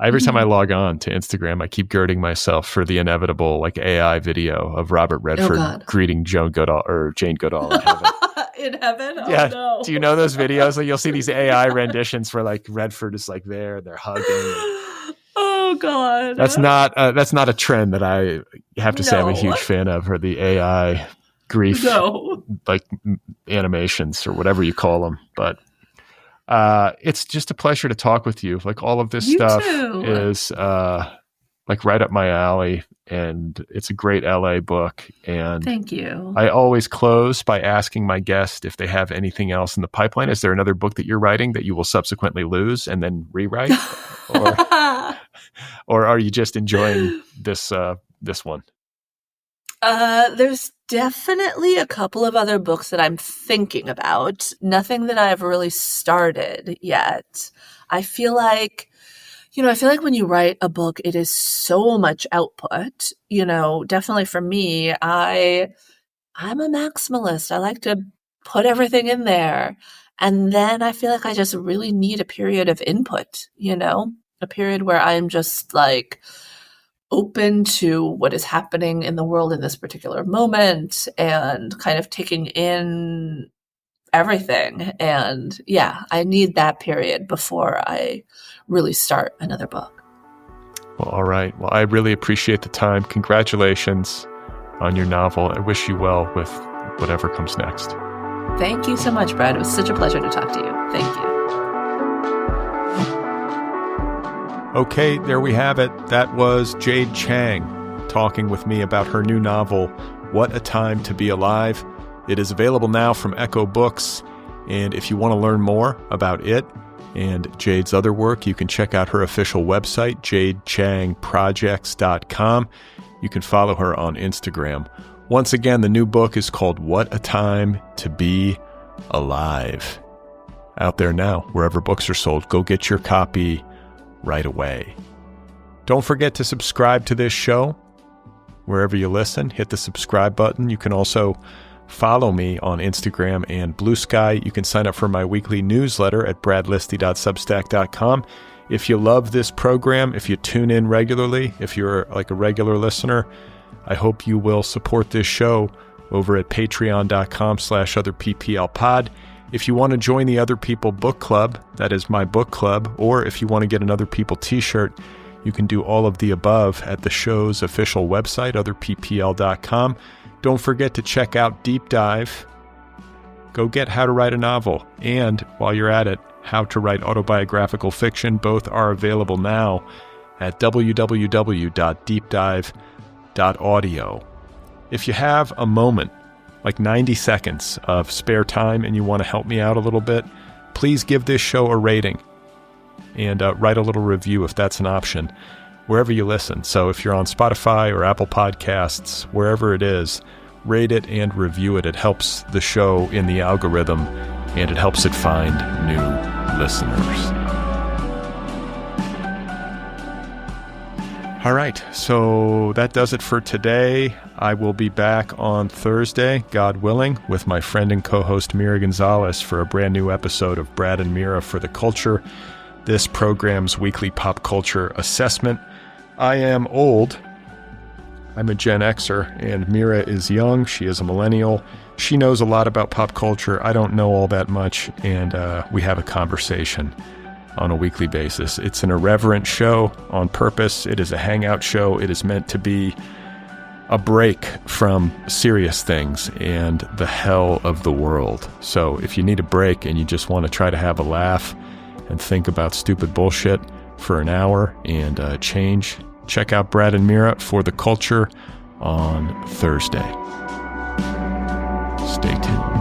Every time I log on to Instagram, I keep girding myself for the inevitable like AI video of Robert Redford greeting Jane Goodall in heaven. In heaven? Oh, yeah. no. Do you know those videos? Like you'll see these AI renditions where like Redford is like there, they're hugging. Oh God. That's not a trend that I have to say I'm a huge fan of, or the AI grief like animations or whatever you call them. But it's just a pleasure to talk with you. Like all of this stuff is like right up my alley, and it's a great LA book. And thank you. I always close by asking my guest if they have anything else in the pipeline. Is there another book that you're writing that you will subsequently lose and then rewrite? Or are you just enjoying this one? There's definitely a couple of other books that I'm thinking about. Nothing that I've really started yet. I feel like when you write a book, it is so much output. Definitely for me, I'm a maximalist. I like to put everything in there. And then I feel like I just really need a period of input, a period where I'm just like open to what is happening in the world in this particular moment and kind of taking in everything. And yeah, I need that period before I really start another book. Well, all right. Well, I really appreciate the time. Congratulations on your novel. I wish you well with whatever comes next. Thank you so much, Brad. It was such a pleasure to talk to you. Thank you. Okay, there we have it. That was Jade Chang talking with me about her new novel, What a Time to Be Alive. It is available now from Ecco Books, and if you want to learn more about it and Jade's other work, you can check out her official website, jadechangprojects.com. You can follow her on Instagram. Once again, the new book is called What a Time to Be Alive. Out there now, wherever books are sold, go get your copy right away. Don't forget to subscribe to this show. Wherever you listen, hit the subscribe button. You can also follow me on Instagram and Blue Sky. You can sign up for my weekly newsletter at bradlisti.substack.com. If you love this program, if you tune in regularly, if you're like a regular listener, I hope you will support this show over at patreon.com/otherpplpod. If you want to join the Other People Book Club, that is my book club, or if you want to get an Other People t-shirt, you can do all of the above at the show's official website, otherppl.com. Don't forget to check out DeepDive. Go get How to Write a Novel, and while you're at it, How to Write Autobiographical Fiction. Both are available now at www.deepdive.audio. If you have a moment, like 90 seconds of spare time, and you want to help me out a little bit, please give this show a rating and write a little review if that's an option, wherever you listen. So if you're on Spotify or Apple Podcasts, wherever it is, rate it and review it. It helps the show in the algorithm, and it helps it find new listeners. All right, so that does it for today. I will be back on Thursday, God willing, with my friend and co-host Mira Gonzalez for a brand new episode of Brad and Mira for the Culture, this program's weekly pop culture assessment. I am old. I'm a Gen Xer, and Mira is young. She is a millennial. She knows a lot about pop culture. I don't know all that much, and we have a conversation on a weekly basis. It's an irreverent show on purpose. It is a hangout show. It is meant to be a break from serious things and the hell of the world. So if you need a break and you just want to try to have a laugh and think about stupid bullshit for an hour and change, check out Brad and Mira for the Culture on Thursday. Stay tuned.